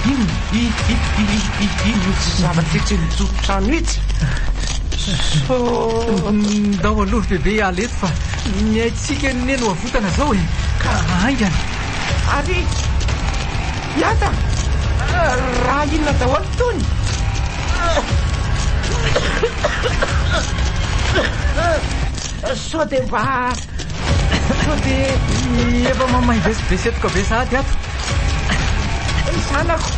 ino tsy zavatra etsy mijobotrano itsy. Ndao aloha bebe hiala eto fa miaitsika neno avotana zao ka aingana. Ary iata raha inona daholo tony. Sao dia efa mamay vesivesetoka be sahady ato. Zanako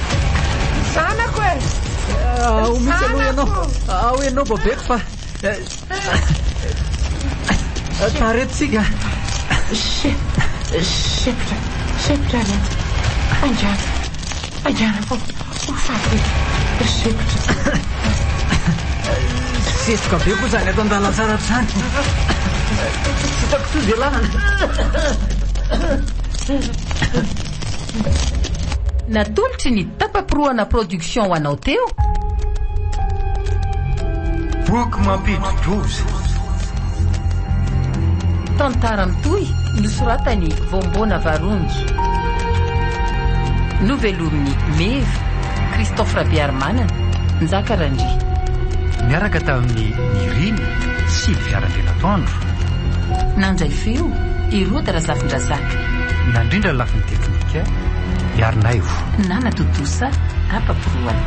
ao misy aloha ianao ao ianao babeko fa taretsika sepitra anjana ho faty sepitra setoka be koa zany ato an-dalantsara zany tsy tako toy dia lalana. Natolotry ny tapapiroana production ho anao teo. Boky mampidrodroza. Tantara mitohy nosoratany Vombona Varungy. Novelomin'ny Mevy Christophe Rabiarmanana Nzaka Randry. Miaraka tamin'ny Niriny sy Fiaran'Elatoandro. Nanjay feo Irota Razafindrazaka. Nandrindra lafiny teknika Yarnaivo. Nana Totosa Tapapiroana.